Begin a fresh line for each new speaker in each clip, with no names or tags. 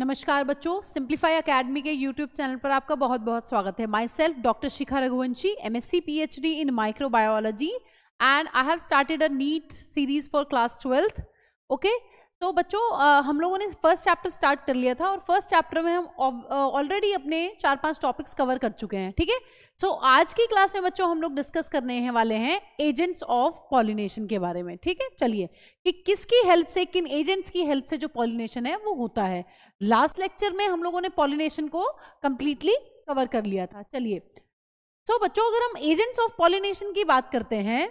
नमस्कार बच्चों, Simplify Academy के यूट्यूब चैनल पर आपका बहुत बहुत स्वागत है। Myself doctor Shikha Raghuvanshi, MSc PhD in microbiology and I have started a NEET series for class 12th। Okay, तो बच्चों हम लोगों ने फर्स्ट चैप्टर स्टार्ट कर लिया था और फर्स्ट चैप्टर में हम ऑलरेडी अपने 4-5 टॉपिक्स कवर कर चुके हैं। ठीक है, सो आज की क्लास में बच्चों हम लोग डिस्कस करने वाले हैं एजेंट्स ऑफ पॉलिनेशन के बारे में। ठीक है, चलिए कि किसकी हेल्प से, किन एजेंट्स की हेल्प से जो पॉलिनेशन है वो होता है। लास्ट लेक्चर में हम लोगों ने पॉलिनेशन को कंप्लीटली कवर कर लिया था। चलिए, सो बच्चों अगर हम एजेंट्स ऑफ पॉलिनेशन की बात करते हैं,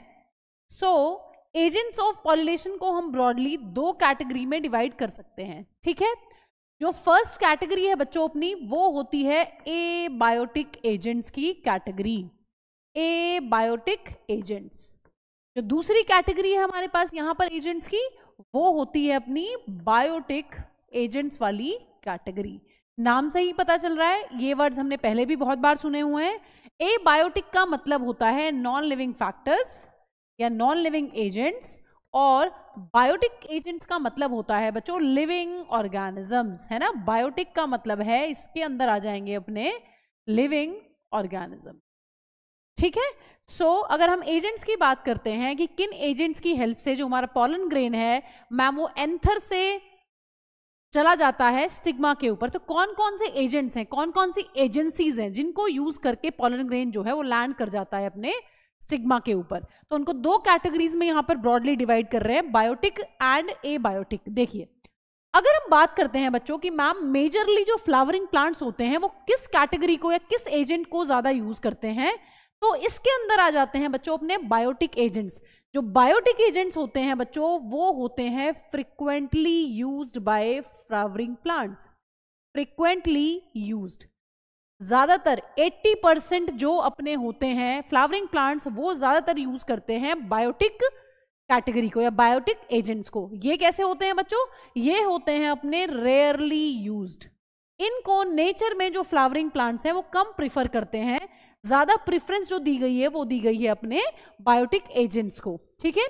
सो एजेंट्स ऑफ पॉलिनेशन को हम ब्रॉडली 2 कैटेगरी में डिवाइड कर सकते हैं। ठीक है, जो फर्स्ट कैटेगरी है बच्चों अपनी, वो होती है एबायोटिक एजेंट्स की कैटेगरी। Abiotic agents. जो दूसरी कैटेगरी है हमारे पास यहाँ पर एजेंट्स की, वो होती है अपनी बायोटिक एजेंट्स वाली कैटेगरी। नाम से ही पता चल रहा है, ये वर्ड्स हमने पहले भी बहुत बार सुने हुए हैं। एबायोटिक का मतलब होता है नॉन लिविंग फैक्टर्स या नॉन लिविंग एजेंट्स, और बायोटिक एजेंट्स का मतलब होता है बच्चों लिविंग ऑर्गेनिजम्स, है ना। बायोटिक का मतलब है इसके अंदर आ जाएंगे अपने लिविंग ऑर्गेनिज्म। ठीक है, सो अगर हम एजेंट्स की बात करते हैं कि किन एजेंट्स की हेल्प से जो हमारा पॉलन ग्रेन है मैम वो एंथर से चला जाता है स्टिग्मा के ऊपर, तो कौन कौन से एजेंट्स हैं, कौन कौन सी एजेंसीज हैं जिनको यूज करके पॉलन ग्रेन जो है वो लैंड कर जाता है अपने स्टिग्मा के ऊपर। तो उनको 2 कैटेगरीज में यहां पर ब्रॉडली डिवाइड कर रहे हैं, बायोटिक एंड एबायोटिक। देखिए, अगर हम बात करते हैं बच्चों कि मैम मेजरली जो फ्लावरिंग प्लांट्स होते हैं वो किस कैटेगरी को या किस एजेंट को ज्यादा यूज करते हैं, तो इसके अंदर आ जाते हैं बच्चों अपने बायोटिक एजेंट्स। जो बायोटिक एजेंट्स होते हैं बच्चों वो होते हैं frequently used by flowering plants. Frequently used, ज्यादातर 80% जो अपने होते हैं फ्लावरिंग प्लांट्स वो ज्यादातर यूज करते हैं बायोटिक कैटेगरी को या बायोटिक एजेंट्स को। ये कैसे होते हैं बच्चों? ये होते हैं अपने रेयरली यूज्ड। इनको नेचर में जो फ्लावरिंग प्लांट्स हैं वो कम प्रिफर करते हैं, ज्यादा प्रेफरेंस जो दी गई है वो दी गई है अपने बायोटिक एजेंट्स को। ठीक है,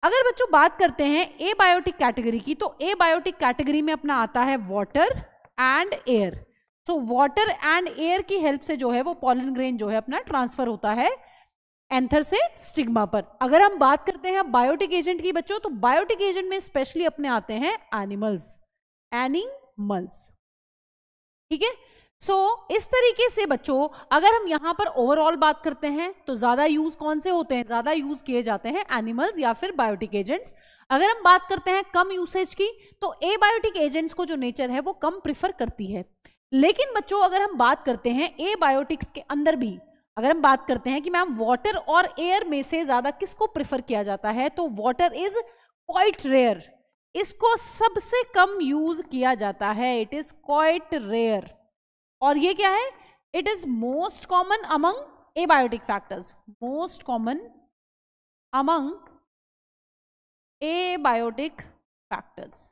अगर बच्चों बात करते हैं एबायोटिक कैटेगरी की, तो एबायोटिक कैटेगरी में अपना आता है वाटर एंड एयर। तो वाटर एंड एयर की हेल्प से जो है वो पॉलन ग्रेन जो है अपना ट्रांसफर होता है एंथर से स्टिग्मा पर। अगर हम बात करते हैं बायोटिक एजेंट की बच्चों, तो बायोटिक एजेंट में स्पेशली अपने आते हैं एनिमल्स। ठीक है, सो इस तरीके से बच्चों अगर हम यहां पर ओवरऑल बात करते हैं तो ज्यादा यूज कौन से होते हैं? ज्यादा यूज किए जाते हैं एनिमल्स या फिर बायोटिक एजेंट्स। अगर हम बात करते हैं कम यूसेज की, तो एबायोटिक एजेंट्स को जो नेचर है वो कम प्रिफर करती है। लेकिन बच्चों अगर हम बात करते हैं एबायोटिक्स के अंदर भी, अगर हम बात करते हैं कि मैम वाटर और एयर में से ज्यादा किसको प्रिफर किया जाता है, तो वाटर इज क्वाइट रेयर, इसको सबसे कम यूज किया जाता है। इट इज क्वाइट रेयर, और ये क्या है? It is most common among abiotic factors, most common among abiotic factors.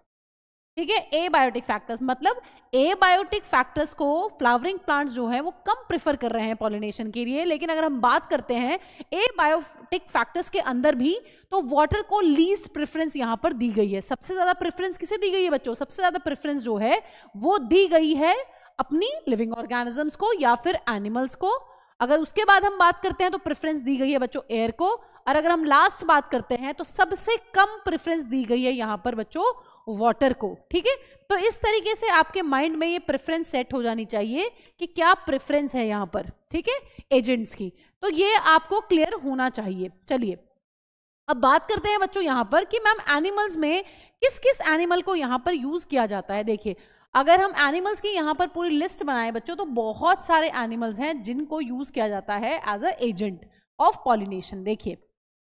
ठीक है, एबायोटिक फैक्टर्स मतलब एबायोटिक फैक्टर्स को फ्लावरिंग प्लांट्स जो है वो कम प्रिफर कर रहे हैं पॉलिनेशन के लिए। लेकिन अगर हम बात करते हैं एबायोटिक फैक्टर्स के अंदर भी, तो वाटर को लीस्ट प्रेफरेंस यहां पर दी गई है। सबसे ज्यादा प्रेफरेंस किसे दी गई है बच्चों? सबसे ज्यादा प्रेफरेंस जो है वो दी गई है अपनी लिविंग ऑर्गेनिजम्स को या फिर एनिमल्स को। अगर उसके बाद हम बात करते हैं तो प्रेफरेंस दी गई है बच्चों एयर को, और अगर हम लास्ट बात करते हैं तो सबसे कम प्रेफरेंस दी गई है यहां पर बच्चों वाटर को। ठीक है, तो इस तरीके से आपके माइंड में ये प्रेफरेंस सेट हो जानी चाहिए कि क्या प्रेफरेंस है यहां पर। ठीक है, एजेंट्स की, तो ये आपको क्लियर होना चाहिए। चलिए अब बात करते हैं बच्चों यहां पर कि मैम एनिमल्स में किस किस एनिमल को यहां पर यूज किया जाता है। देखिए, अगर हम एनिमल्स की यहां पर पूरी लिस्ट बनाएं बच्चों, तो बहुत सारे एनिमल्स हैं जिनको यूज किया जाता है as a agent of pollination. देखिए,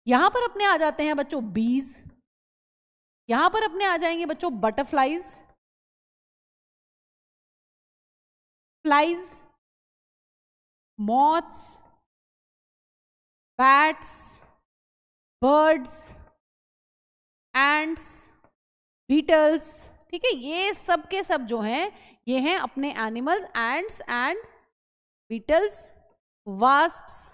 यहां पर अपने आ जाते हैं बच्चों बीज, यहां पर अपने आ जाएंगे बच्चों butterflies, flies, moths, bats, birds, ants, beetles. ठीक है, ये सब के सब जो हैं ये हैं अपने animals, ants and beetles, wasps.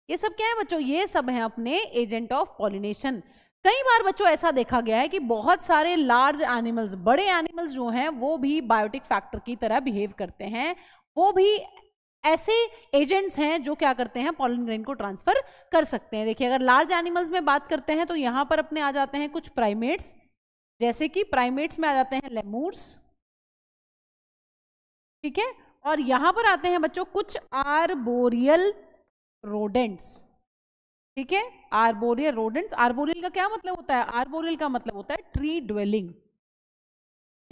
ये सब क्या है बच्चों? ये सब हैं अपने एजेंट ऑफ पॉलिनेशन। कई बार बच्चों ऐसा देखा गया है कि बहुत सारे लार्ज एनिमल्स, बड़े एनिमल्स जो हैं वो भी बायोटिक फैक्टर की तरह बिहेव करते हैं, वो भी ऐसे एजेंट्स हैं जो क्या करते हैं, पॉलन ग्रेन को ट्रांसफर कर सकते हैं। देखिए अगर लार्ज एनिमल्स में बात करते हैं तो यहाँ पर अपने आ जाते हैं कुछ प्राइमेट्स, जैसे कि प्राइमेट्स में आ जाते हैं लेमूर्स, ठीक है, और यहां पर आते हैं बच्चों कुछ आर्बोरियल रोडेंट्स, ठीक है, आर्बोरियल रोडेंट्स। आर्बोरियल का क्या मतलब होता है, आर्बोरियल का मतलब होता है ट्री ड्वेलिंग,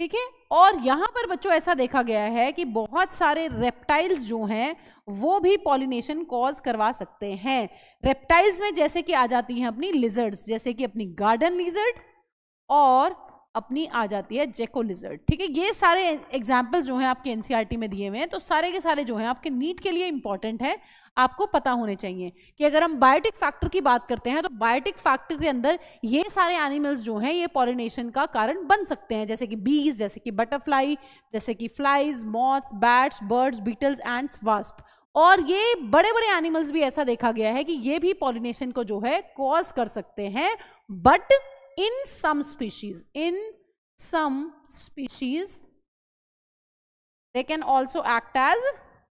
ठीक है। और यहां पर बच्चों ऐसा देखा गया है कि बहुत सारे रेप्टाइल्स जो हैं वो भी पॉलिनेशन कॉज करवा सकते हैं। रेप्टाइल्स में जैसे कि आ जाती हैं अपनी लिजर्ड्स, जैसे कि अपनी गार्डन लिजर्ड और अपनी आ जाती है जेको लिजर्ड, ठीक है। ये सारे एग्जाम्पल्स जो हैं आपके एनसीईआरटी में दिए हुए हैं, तो सारे के सारे जो हैं आपके नीट के लिए इंपॉर्टेंट है, आपको पता होने चाहिए कि अगर हम बायोटिक फैक्टर की बात करते हैं तो बायोटिक फैक्टर के अंदर ये सारे एनिमल्स जो हैं ये पॉलिनेशन का कारण बन सकते हैं, जैसे कि बीज, जैसे कि बटरफ्लाई, जैसे कि flies, moths, bats, birds, beetles, ants, wasp. और ये बड़े बड़े एनिमल्स भी ऐसा देखा गया है कि ये भी पॉलिनेशन को जो है कॉज कर सकते हैं, but in some species they can also act as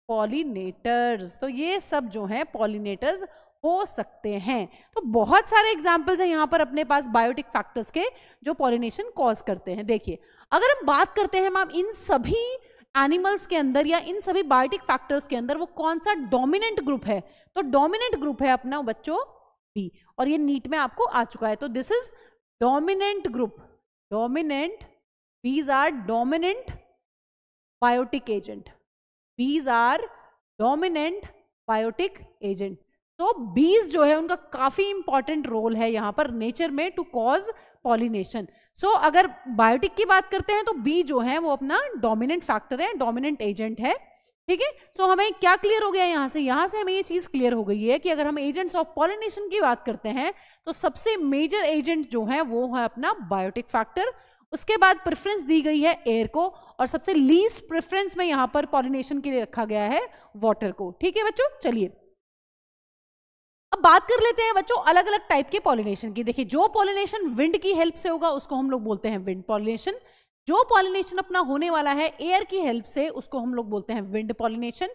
pollinators। तो ये सब जो है pollinators हो सकते हैं। तो बहुत सारे एग्जाम्पल्स हैं यहाँ पर अपने पास बायोटिक फैक्टर्स के जो पॉलिनेशन कॉज करते हैं। देखिए अगर हम बात करते हैं मैम इन सभी एनिमल्स के अंदर या इन सभी बायोटिक फैक्टर्स के अंदर वो कौन सा डोमिनेंट ग्रुप है, तो डोमिनेंट ग्रुप है अपना बच्चों बी, और ये नीट में आपको आ चुका है। तो this is dominant group, dominant, these are dominant biotic agent, these are dominant biotic agent। तो बीज जो है उनका काफी इंपॉर्टेंट रोल है यहाँ पर नेचर में टू कॉज पॉलिनेशन। सो अगर बायोटिक की बात करते हैं तो बी जो है वो अपना डोमिनेंट फैक्टर है, डोमिनेंट एजेंट है, ठीक है। सो हमें क्या क्लियर हो गया यहाँ से हमें ये चीज क्लियर हो गई है कि अगर हम एजेंट्स ऑफ पॉलिनेशन की बात करते हैं तो सबसे मेजर एजेंट जो है वो है अपना बायोटिक फैक्टर। उसके बाद प्रेफरेंस दी गई है एयर को, और सबसे लीस्ट प्रेफरेंस में यहाँ पर पॉलिनेशन के लिए रखा गया है वाटर को, ठीक है बच्चों। चलिए अब बात कर लेते हैं बच्चों अलग अलग टाइप के पॉलिनेशन की। देखिए जो पॉलिनेशन विंड की हेल्प से होगा उसको हम लोग बोलते हैं विंड पॉलिनेशन, जो पॉलिनेशन अपना होने वाला है एयर की हेल्प से उसको हम लोग बोलते हैं विंड पॉलिनेशन,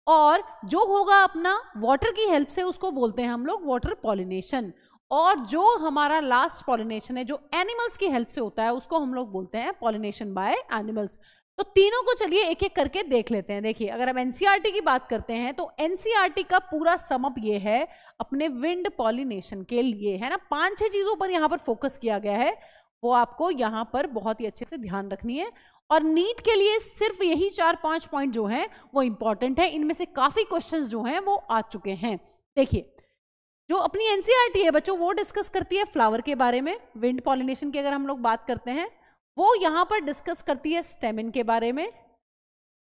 और जो होगा अपना वाटर की हेल्प से उसको बोलते हैं हम लोग वाटर पॉलिनेशन, और जो हमारा लास्ट पॉलिनेशन है जो एनिमल्स की हेल्प से होता है उसको हम लोग बोलते हैं पॉलिनेशन बाय एनिमल्स। तो तीनों को चलिए एक एक करके देख लेते हैं। देखिए अगर हम एनसीईआरटी की बात करते हैं तो एनसीईआरटी का पूरा समअप ये है अपने विंड पॉलिनेशन के लिए, है ना। 5-6 चीजों पर यहाँ पर फोकस किया गया है, वो आपको यहाँ पर बहुत ही अच्छे से ध्यान रखनी है, और नीट के लिए सिर्फ यही 4-5 पॉइंट जो हैं वो इंपॉर्टेंट है। इनमें से काफी क्वेश्चंस जो हैं वो आ चुके हैं। देखिए जो अपनी एनसीईआरटी है बच्चों वो डिस्कस करती है फ्लावर के बारे में, विंड पॉलिनेशन की अगर हम लोग बात करते हैं वो यहाँ पर डिस्कस करती है स्टेमिन के बारे में,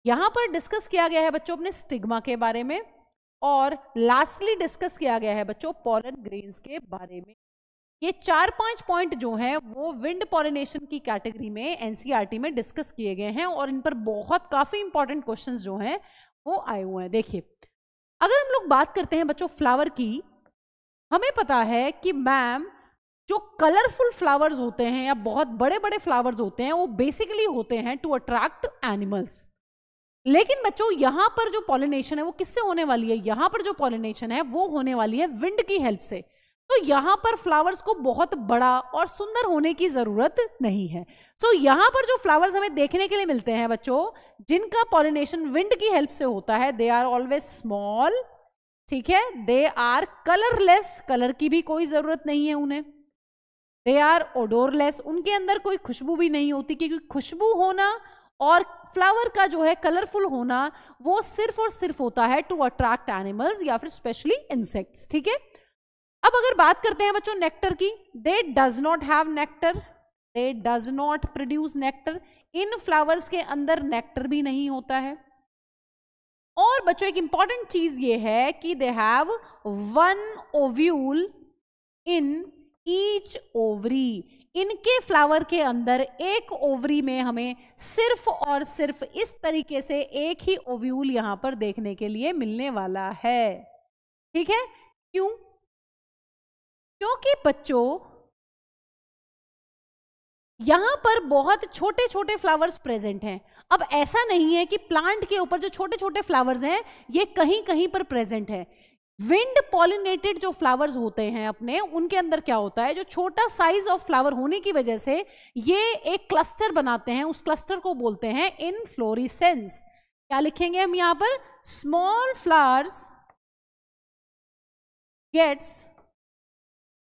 यहाँ पर डिस्कस किया गया है बच्चों अपने स्टिग्मा के बारे में, और लास्टली डिस्कस किया गया है बच्चों पॉलन ग्रेन्स के बारे में। ये 4-5 पॉइंट जो हैं वो विंड पॉलिनेशन की कैटेगरी में एनसीईआरटी में डिस्कस किए गए हैं, और इन पर बहुत काफी इंपॉर्टेंट क्वेश्चंस जो हैं वो आए हुए हैं। देखिए अगर हम लोग बात करते हैं बच्चों फ्लावर की, हमें पता है कि मैम जो कलरफुल फ्लावर्स होते हैं या बहुत बड़े बड़े फ्लावर्स होते हैं वो बेसिकली होते हैं टू अट्रैक्ट एनिमल्स, लेकिन बच्चों यहाँ पर जो पॉलिनेशन है वो किससे होने वाली है, यहाँ पर जो पॉलिनेशन है वो होने वाली है विंड की हेल्प से। तो यहाँ पर फ्लावर्स को बहुत बड़ा और सुंदर होने की जरूरत नहीं है। सो यहाँ पर जो फ्लावर्स हमें देखने के लिए मिलते हैं बच्चों जिनका पॉलिनेशन विंड की हेल्प से होता है, दे आर ऑलवेज स्मॉल, ठीक है, दे आर कलरलेस, कलर की भी कोई जरूरत नहीं है उन्हें, दे आर ओडोरलेस, उनके अंदर कोई खुशबू भी नहीं होती, क्योंकि खुशबू होना और फ्लावर का जो है कलरफुल होना वो सिर्फ और सिर्फ होता है टू अट्रैक्ट एनिमल्स या फिर स्पेशली इंसेक्ट्स, ठीक है। अब अगर बात करते हैं बच्चों नेक्टर की, दे does not have nectar, they does not produce nectar, in flowers के अंदर नेक्टर भी नहीं होता है। और बच्चों एक इंपॉर्टेंट चीज ये है कि they have 1 ovule in each ovary, इनके फ्लावर के अंदर एक ओवरी में हमें सिर्फ और सिर्फ इस तरीके से एक ही ओव्यूल यहां पर देखने के लिए मिलने वाला है, ठीक है। क्यों? क्योंकि बच्चों यहाँ पर बहुत छोटे छोटे फ्लावर्स प्रेजेंट हैं। अब ऐसा नहीं है कि प्लांट के ऊपर जो छोटे छोटे फ्लावर्स हैं ये कहीं कहीं पर प्रेजेंट है। विंड पॉलिनेटेड जो फ्लावर्स होते हैं अपने, उनके अंदर क्या होता है, जो छोटा साइज ऑफ फ्लावर होने की वजह से ये एक क्लस्टर बनाते हैं, उस क्लस्टर को बोलते हैं इनफ्लोरेसेंस। क्या लिखेंगे हम यहाँ पर, small flowers gets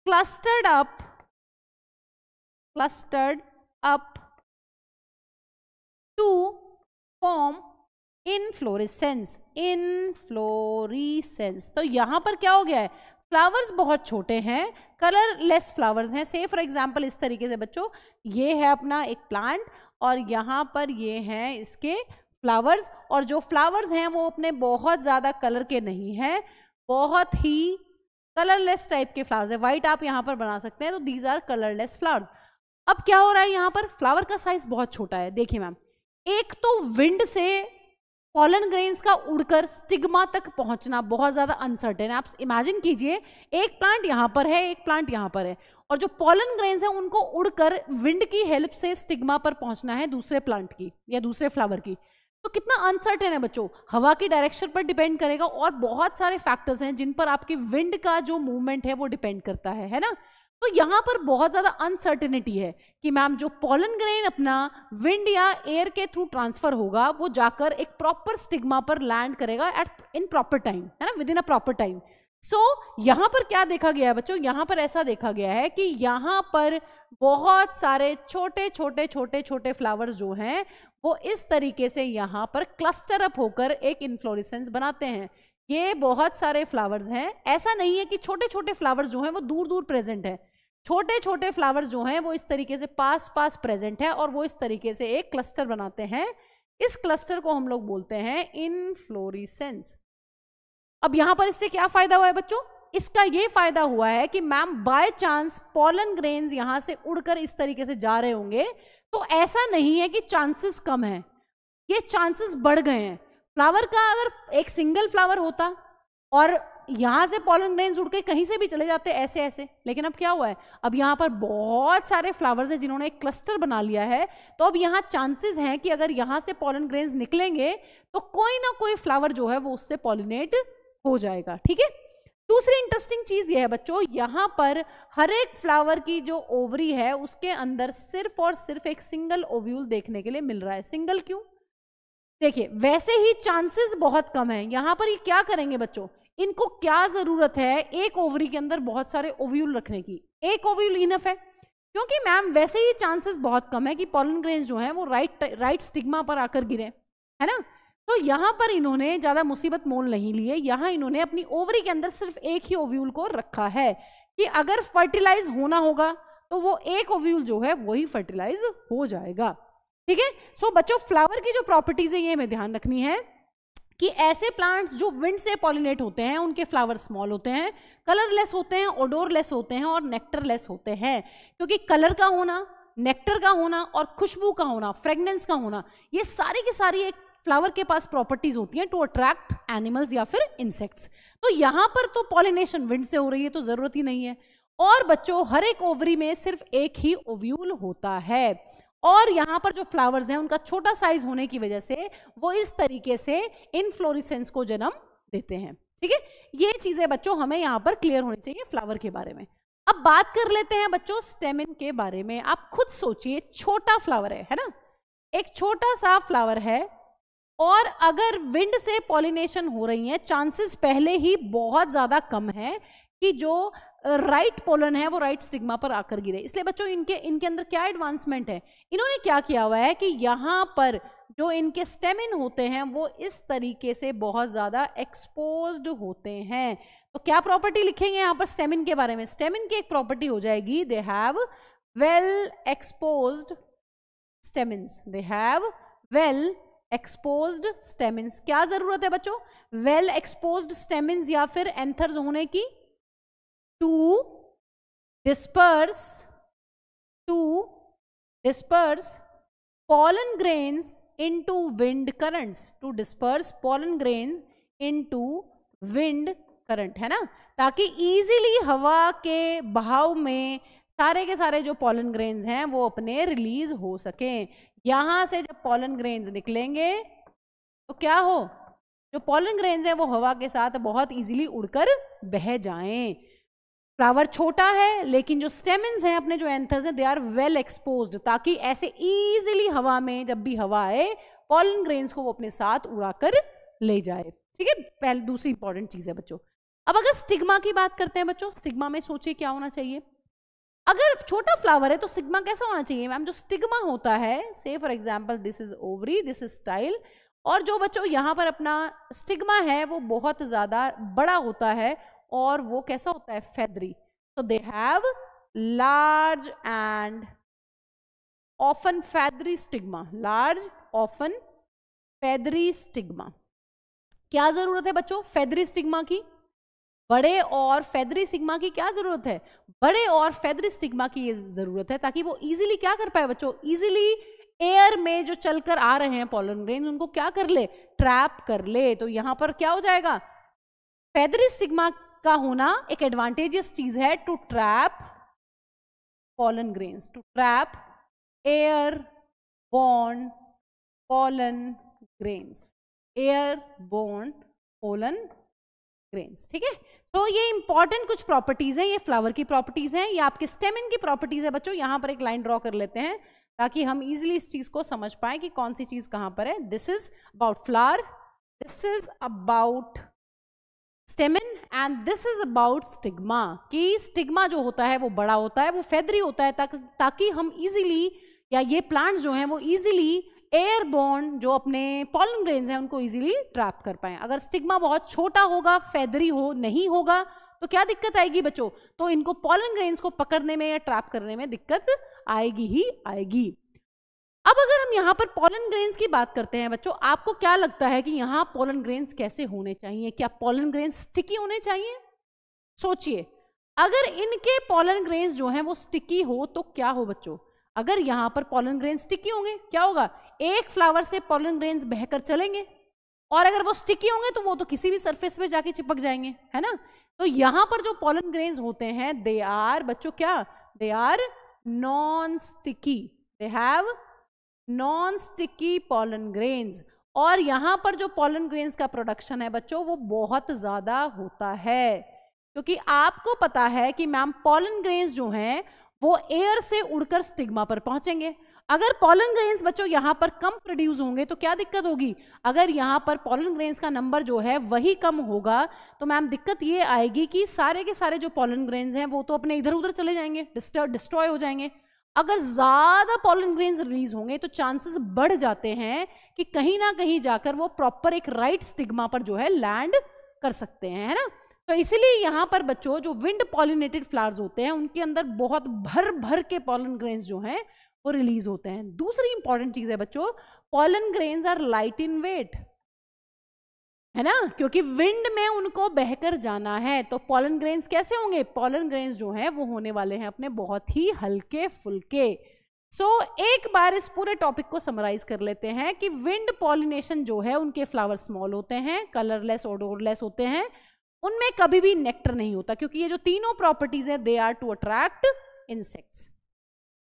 clustered up to form inflorescence। तो यहां पर क्या हो गया है, फ्लावर्स बहुत छोटे हैं, कलरलेस फ्लावर्स हैं। से फॉर एग्जांपल इस तरीके से बच्चों, ये है अपना एक प्लांट और यहां पर ये हैं इसके फ्लावर्स, और जो फ्लावर्स हैं वो अपने बहुत ज्यादा कलर के नहीं हैं, बहुत ही कलरलेस टाइप के फ्लावर्स है। व्हाइट आप यहां पर बना सकते हैं, तो दीज आर कलरलेस फ्लावर्स। अब क्या हो रहा है, यहाँ पर फ्लावर का साइज बहुत छोटा है। देखिए मैम, एक तो विंड से पॉलन ग्रेन्स का उड़कर स्टिग्मा तक पहुंचना बहुत ज्यादा अनसर्टेन है। आप इमेजिन कीजिए, एक प्लांट यहाँ पर है, एक प्लांट यहाँ पर है, और जो पॉलन ग्रेन्स हैं उनको उड़कर विंड की हेल्प से स्टिग्मा पर पहुंचना है दूसरे प्लांट की या दूसरे फ्लावर की। तो कितना अनसर्टेन है बच्चों, हवा की डायरेक्शन पर डिपेंड करेगा, और बहुत सारे फैक्टर्स हैं जिन पर आपके विंड का जो मूवमेंट है वो डिपेंड करता है ना। तो यहां पर बहुत ज्यादा अनसर्टेनिटी है कि मैम जो पॉलन ग्रेन अपना विंड या एयर के थ्रू ट्रांसफर होगा वो जाकर एक प्रॉपर स्टिग्मा पर लैंड करेगा इन प्रॉपर टाइम, है ना, within a proper time. So यहां पर क्या देखा गया है बच्चों, यहां पर ऐसा देखा गया है कि यहां पर बहुत सारे छोटे छोटे छोटे छोटे फ्लावर्स जो हैं वो इस तरीके से यहां पर क्लस्टर अप होकर एक इन्फ्लोरेसेंस बनाते हैं। ये बहुत सारे फ्लावर्स हैं, ऐसा नहीं है कि छोटे छोटे फ्लावर्स जो हैं वो दूर दूर प्रेजेंट है। छोटे छोटे फ्लावर्स जो हैं वो इस तरीके से पास पास प्रेजेंट है और वो इस तरीके से एक क्लस्टर बनाते हैं। इस क्लस्टर को हम लोग बोलते हैं इनफ्लोरेसेंस। अब यहां पर इससे क्या फायदा हुआ है बच्चों, इसका ये फायदा हुआ है कि ma'am by chance pollen grains यहां से उड़कर इस तरीके से जा रहे होंगे, तो ऐसा नहीं है कि चांसेस कम है, ये चांसेस बढ़ गए हैं। फ्लावर का अगर एक सिंगल फ्लावर होता और यहां से पॉलन ग्रेन्स उड़ के कहीं से भी चले जाते ऐसे ऐसे, लेकिन अब क्या हुआ है, अब यहां पर बहुत सारे फ्लावर्स हैं जिन्होंने एक क्लस्टर बना लिया है, तो अब यहां चांसेस हैं कि अगर यहां से पॉलन ग्रेन्स निकलेंगे तो कोई ना कोई फ्लावर जो है वो उससे पॉलिनेट हो जाएगा। ठीक है, दूसरी इंटरेस्टिंग चीज ये है बच्चों, यहां पर हर एक फ्लावर की जो ओवरी है उसके अंदर सिर्फ और सिर्फ एक सिंगल ओव्यूल देखने के लिए मिल रहा है। सिंगल क्यों, देखिए वैसे ही चांसेस बहुत कम है। यहां पर ये क्या करेंगे बच्चों, इनको क्या जरूरत है एक ओवरी के अंदर बहुत सारे ओव्यूल रखने की, एक ओव्यूल इनफ है, क्योंकि मैम वैसे ही चांसेस बहुत कम है कि पॉलन ग्रेन्स जो है वो राइट स्टिग्मा पर आकर गिरे, है ना। तो यहां पर इन्होंने ज्यादा मुसीबत मोल नहीं लिए, यहां इन्होंने अपनी ओवरी के अंदर सिर्फ एक ही ओव्यूल को रखा है कि अगर फर्टिलाइज होना होगा तो वो एक ओव्यूल जो है वही फर्टिलाइज हो जाएगा। ठीक है, सो बच्चों फ्लावर की जो प्रॉपर्टीज है ये हमें ध्यान रखनी है कि ऐसे प्लांट्स जो विंड से पॉलिनेट होते हैं उनके फ्लावर स्मॉल होते हैं, कलरलेस होते हैं, ओडोरलेस होते हैं और नेक्टरलेस होते हैं। क्योंकि कलर का होना, नेक्टर का होना और खुशबू का होना, फ्रेगनेंस का होना, ये सारी की सारी एक फ्लावर के पास प्रॉपर्टीज होती हैं टू अट्रैक्ट एनिमल्स या फिर इंसेक्ट्स। तो यहां पर तो पॉलिनेशन विंड से हो रही है तो जरूरत ही नहीं है। और बच्चों हर एक ओवरी में सिर्फ एक ही ओव्यूल होता है, और यहां पर जो फ्लावर्स हैं उनका छोटा साइज होने की वजह से वो इस तरीके से इनफ्लोरेसेंस को जन्म देते हैं। ठीक है, ये चीजें बच्चों हमें यहां पर क्लियर होनी चाहिए फ्लावर के बारे में। अब बात कर लेते हैं बच्चों स्टेमिन के बारे में। आप खुद सोचिए, छोटा फ्लावर है ना, एक छोटा सा फ्लावर है, और अगर विंड से पॉलिनेशन हो रही है, चांसेस पहले ही बहुत ज्यादा कम है कि जो राइट पोलन है वो राइट स्टिग्मा पर आकर गिरे। इसलिए बच्चों इनके अंदर क्या एडवांसमेंट है, इन्होंने क्या किया हुआ है कि यहाँ पर जो इनके स्टेमिन होते हैं वो इस तरीके से बहुत ज्यादा एक्सपोज्ड होते हैं। तो क्या प्रॉपर्टी लिखेंगे यहाँ पर स्टेमिन के बारे में, स्टेमिन की एक प्रॉपर्टी हो जाएगी, they have well exposed stamens, they have well exposed stamens. क्या जरूरत है बच्चों, वेल एक्सपोज्ड स्टेमिन्स या फिर एंथर्स होने की, to disperse pollen grains into wind currents, to disperse pollen grains into wind current, है ना, ताकि इजीली हवा के बहाव में सारे के सारे जो पॉलन ग्रेन्स हैं वो अपने रिलीज हो सकें। यहां से जब पॉलन ग्रेन्स निकलेंगे तो क्या हो, जो पॉलन ग्रेन्स हैं वो हवा के साथ बहुत इजीली उड़कर बह जाएं। फ्लावर छोटा है लेकिन जो स्टेमन्स हैं अपने जो एंथर्स हैं दे आर वेल एक्सपोज्ड, ताकि ऐसे इजीली हवा में जब भी हवा आए पॉलन ग्रेन्स को वो अपने साथ उड़ाकर ले जाए। ठीक है, पहले दूसरी इंपॉर्टेंट चीज है बच्चों। अब अगर स्टिग्मा की बात करते हैं बच्चों, स्टिग्मा में सोचिए क्या होना चाहिए। अगर छोटा फ्लावर है तो स्टिग्मा कैसा होना चाहिए मैम? जो स्टिग्मा होता है, से for example this is ovary, this is style, और जो बच्चों यहाँ पर अपना स्टिग्मा है वो बहुत ज्यादा बड़ा होता है और वो कैसा होता है, feathery. so they have large and often feathery stigma, large often feathery stigma। क्या जरूरत है बच्चों फेदरी स्टिग्मा की? बड़े और फेदरी स्टिग्मा की क्या जरूरत है? बड़े और फेदरी स्टिग्मा की ये जरूरत है ताकि वो इजीली क्या कर पाए बच्चों, इजीली एयर में जो चलकर आ रहे हैं पॉलन ग्रेन उनको क्या कर ले, ट्रैप कर ले। तो यहां पर क्या हो जाएगा, फेदरी स्टिग्मा का होना एक एडवांटेजियस चीज है to trap pollen grains, to trap airborne pollen grains, airborne pollen grains. ठीक है, तो ये इंपॉर्टेंट कुछ प्रॉपर्टीज हैं, ये फ्लावर की प्रॉपर्टीज हैं, ये आपके स्टेमिन की प्रॉपर्टीज है बच्चों। यहां पर एक लाइन ड्रॉ कर लेते हैं ताकि हम इजीली इस चीज को समझ पाए कि कौन सी चीज कहां पर है। This is about flower, this is about stamen and this is about stigma. कि स्टिग्मा जो होता है वो बड़ा होता है, वो फेदरी होता है ताकि हम इजीली, या ये प्लांट्स जो हैं वो इजीली एयरबोर्न जो अपने पॉलन ग्रेन्स हैं उनको इजीली ट्रैप कर पाए। अगर स्टिग्मा बहुत छोटा होगा, फेदरी हो नहीं होगा, तो क्या दिक्कत आएगी बच्चों? तो इनको पॉलन ग्रेन्स को पकड़ने में या ट्रैप करने में दिक्कत आएगी ही आएगी। अब अगर हम यहाँ पर पॉलन ग्रेन्स की बात करते हैं बच्चों, आपको क्या लगता है कि यहाँ पॉलन ग्रेन्स कैसे होने चाहिए? क्या पॉलन ग्रेन्स स्टिकी होने चाहिए? सोचिए, अगर इनके पॉलन ग्रेन्स जो हैं वो स्टिकी हो तो क्या हो बच्चों? अगर यहाँ पर पॉलन ग्रेन्स स्टिकी होंगे क्या होगा, एक फ्लावर से पॉलन ग्रेन्स बहकर चलेंगे, और अगर वो स्टिकी होंगे तो वो तो किसी भी सरफेस पे जाके चिपक जाएंगे, है ना। तो यहाँ पर जो पॉलन ग्रेन्स होते हैं दे आर बच्चों क्या, they are non sticky, they have non sticky pollen grains. और यहाँ पर जो पॉलन ग्रेन्स का प्रोडक्शन है बच्चों वो बहुत ज्यादा होता है, क्योंकि आपको पता है कि मैम पॉलन ग्रेन्स जो हैं वो एयर से उड़कर स्टिग्मा पर पहुंचेंगे। अगर पॉलन ग्रेन्स बच्चों यहाँ पर कम प्रोड्यूस होंगे तो क्या दिक्कत होगी? अगर यहाँ पर पॉलन ग्रेन्स का नंबर जो है वही कम होगा तो मैम दिक्कत ये आएगी कि सारे के सारे जो पॉलन ग्रेन्स हैं वो तो अपने इधर उधर चले जाएंगे, डिस्ट्रॉय हो जाएंगे। अगर ज्यादा पॉलन ग्रेन्स रिलीज होंगे तो चांसेस बढ़ जाते हैं कि कहीं ना कहीं जाकर वो प्रॉपर एक राइट स्टिग्मा पर जो है लैंड कर सकते हैं, है ना। तो इसीलिए यहाँ पर बच्चों जो विंड पॉलिनेटेड फ्लावर्स होते हैं उनके अंदर बहुत भर भर के पॉलन ग्रेन्स जो हैं वो रिलीज होते हैं। दूसरी इंपॉर्टेंट चीज है बच्चों, pollen grains are light in weight, है ना, क्योंकि विंड में उनको बहकर जाना है। तो पॉलन ग्रेन्स कैसे होंगे? पॉलन ग्रेन्स जो हैं वो होने वाले हैं अपने बहुत ही हल्के फुल्के। एक बार इस पूरे टॉपिक को समराइज कर लेते हैं कि विंड पॉलिनेशन जो है उनके फ्लावर स्मॉल होते हैं, कलरलेस, ओडोरलेस होते हैं, उनमें कभी भी नेक्टर नहीं होता, क्योंकि ये जो तीनों प्रॉपर्टीज है they are to attract insects.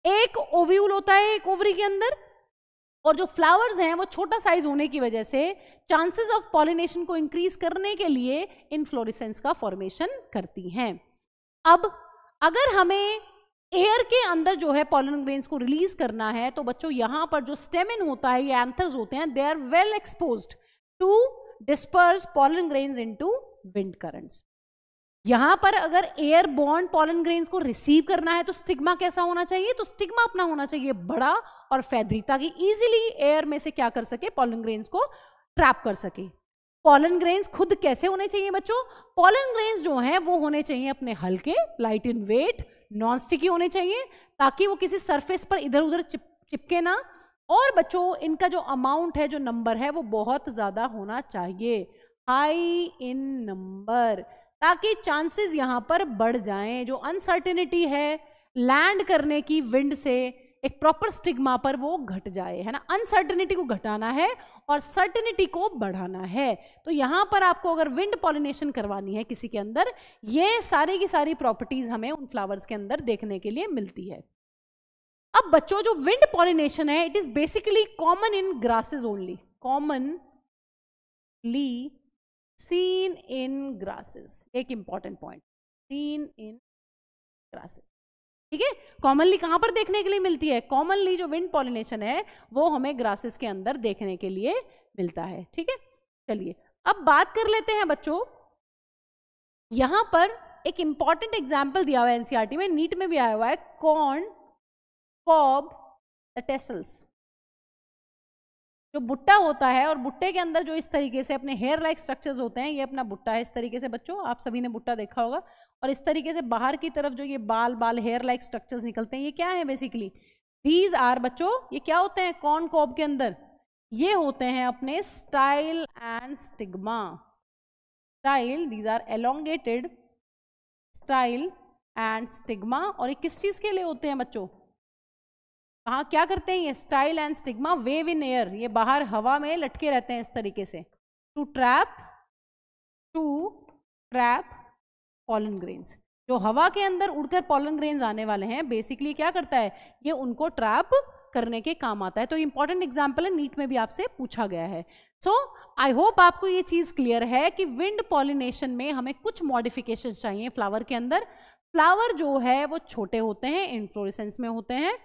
एक ओव्यूल होता है एक ओवरी के अंदर, और जो फ्लावर्स हैं वो छोटा साइज होने की वजह से चांसेस ऑफ पॉलिनेशन को इंक्रीज करने के लिए इनफ्लोरेसेंस का फॉर्मेशन करती हैं। अब अगर हमें एयर के अंदर जो है पॉलन ग्रेन्स को रिलीज करना है तो बच्चों यहां पर जो स्टेमिन होता है या एंथर्स होते हैं they are well exposed to disperse pollen grains into wind currents. यहां पर अगर एयर बॉर्न पॉलन ग्रेन्स को रिसीव करना है तो स्टिग्मा कैसा होना चाहिए? तो स्टिग्मा अपना होना चाहिए बड़ा और फेदरी, ताकि इजीली एयर में से क्या कर सके, पॉलन ग्रेन्स को ट्रैप कर सके। पॉलन ग्रेन्स खुद कैसे होने चाहिए बच्चों? पॉलन ग्रेन्स जो हैं वो होने चाहिए अपने हल्के, light in weight, non sticky होने चाहिए, ताकि वो किसी सरफेस पर इधर उधर चिपके ना। और बच्चों इनका जो अमाउंट है, जो नंबर है, वो बहुत ज्यादा होना चाहिए, हाई इन नंबर, ताकि चांसेस यहां पर बढ़ जाएं। जो अनसर्टेनिटी है लैंड करने की विंड से एक प्रॉपर स्टिग्मा पर वो घट जाए, है ना। अनसर्टेनिटी को घटाना है और सर्टेनिटी को बढ़ाना है। तो यहां पर आपको अगर विंड पॉलिनेशन करवानी है किसी के अंदर, ये सारी की सारी प्रॉपर्टीज हमें उन फ्लावर्स के अंदर देखने के लिए मिलती है। अब बच्चों जो विंड पॉलिनेशन है, it is basically common in grasses only, commonly seen in grasses. एक important point, seen in grasses, ठीक है। कॉमनली कहां पर देखने के लिए मिलती है? कॉमनली जो विंड पॉलिनेशन है वो हमें ग्रासेस के अंदर देखने के लिए मिलता है, ठीक है। चलिए अब बात कर लेते हैं बच्चों, यहां पर एक इंपॉर्टेंट एग्जाम्पल दिया हुआ है एनसीईआरटी में, नीट में भी आया हुआ है, कॉर्न कॉब द टेसल्स। जो भुट्टा होता है और भुट्टे के अंदर जो इस तरीके से अपने हेयर लाइक स्ट्रक्चर्स होते हैं, ये अपना भुट्टा है इस तरीके से बच्चों, आप सभी ने भुट्टा देखा होगा। और इस तरीके से बाहर की तरफ जो ये बाल बाल हेयर लाइक स्ट्रक्चर्स निकलते हैं, ये क्या है बेसिकली? दीज आर बच्चों, ये क्या होते हैं कॉर्न कॉब के अंदर? ये होते हैं अपने style and stigma. Style, these are elongated style and stigma. और ये किस चीज के लिए होते हैं बच्चों? हाँ, क्या करते हैं ये? Style and stigma wave in air, ये बाहर हवा में लटके रहते हैं इस तरीके से, टू ट्रैप पॉलन ग्रेन्स। जो हवा के अंदर उड़कर पॉलन ग्रेन्स आने वाले हैं, बेसिकली क्या करता है? ये उनको ट्रैप करने के काम आता है। तो इंपॉर्टेंट एग्जाम्पल है, नीट में भी आपसे पूछा गया है। सो आई होप आपको ये चीज क्लियर है कि विंड पॉलिनेशन में हमें कुछ मॉडिफिकेशन चाहिए फ्लावर के अंदर। फ्लावर जो है वो छोटे होते हैं, इनफ्लोरेसेंस में होते हैं।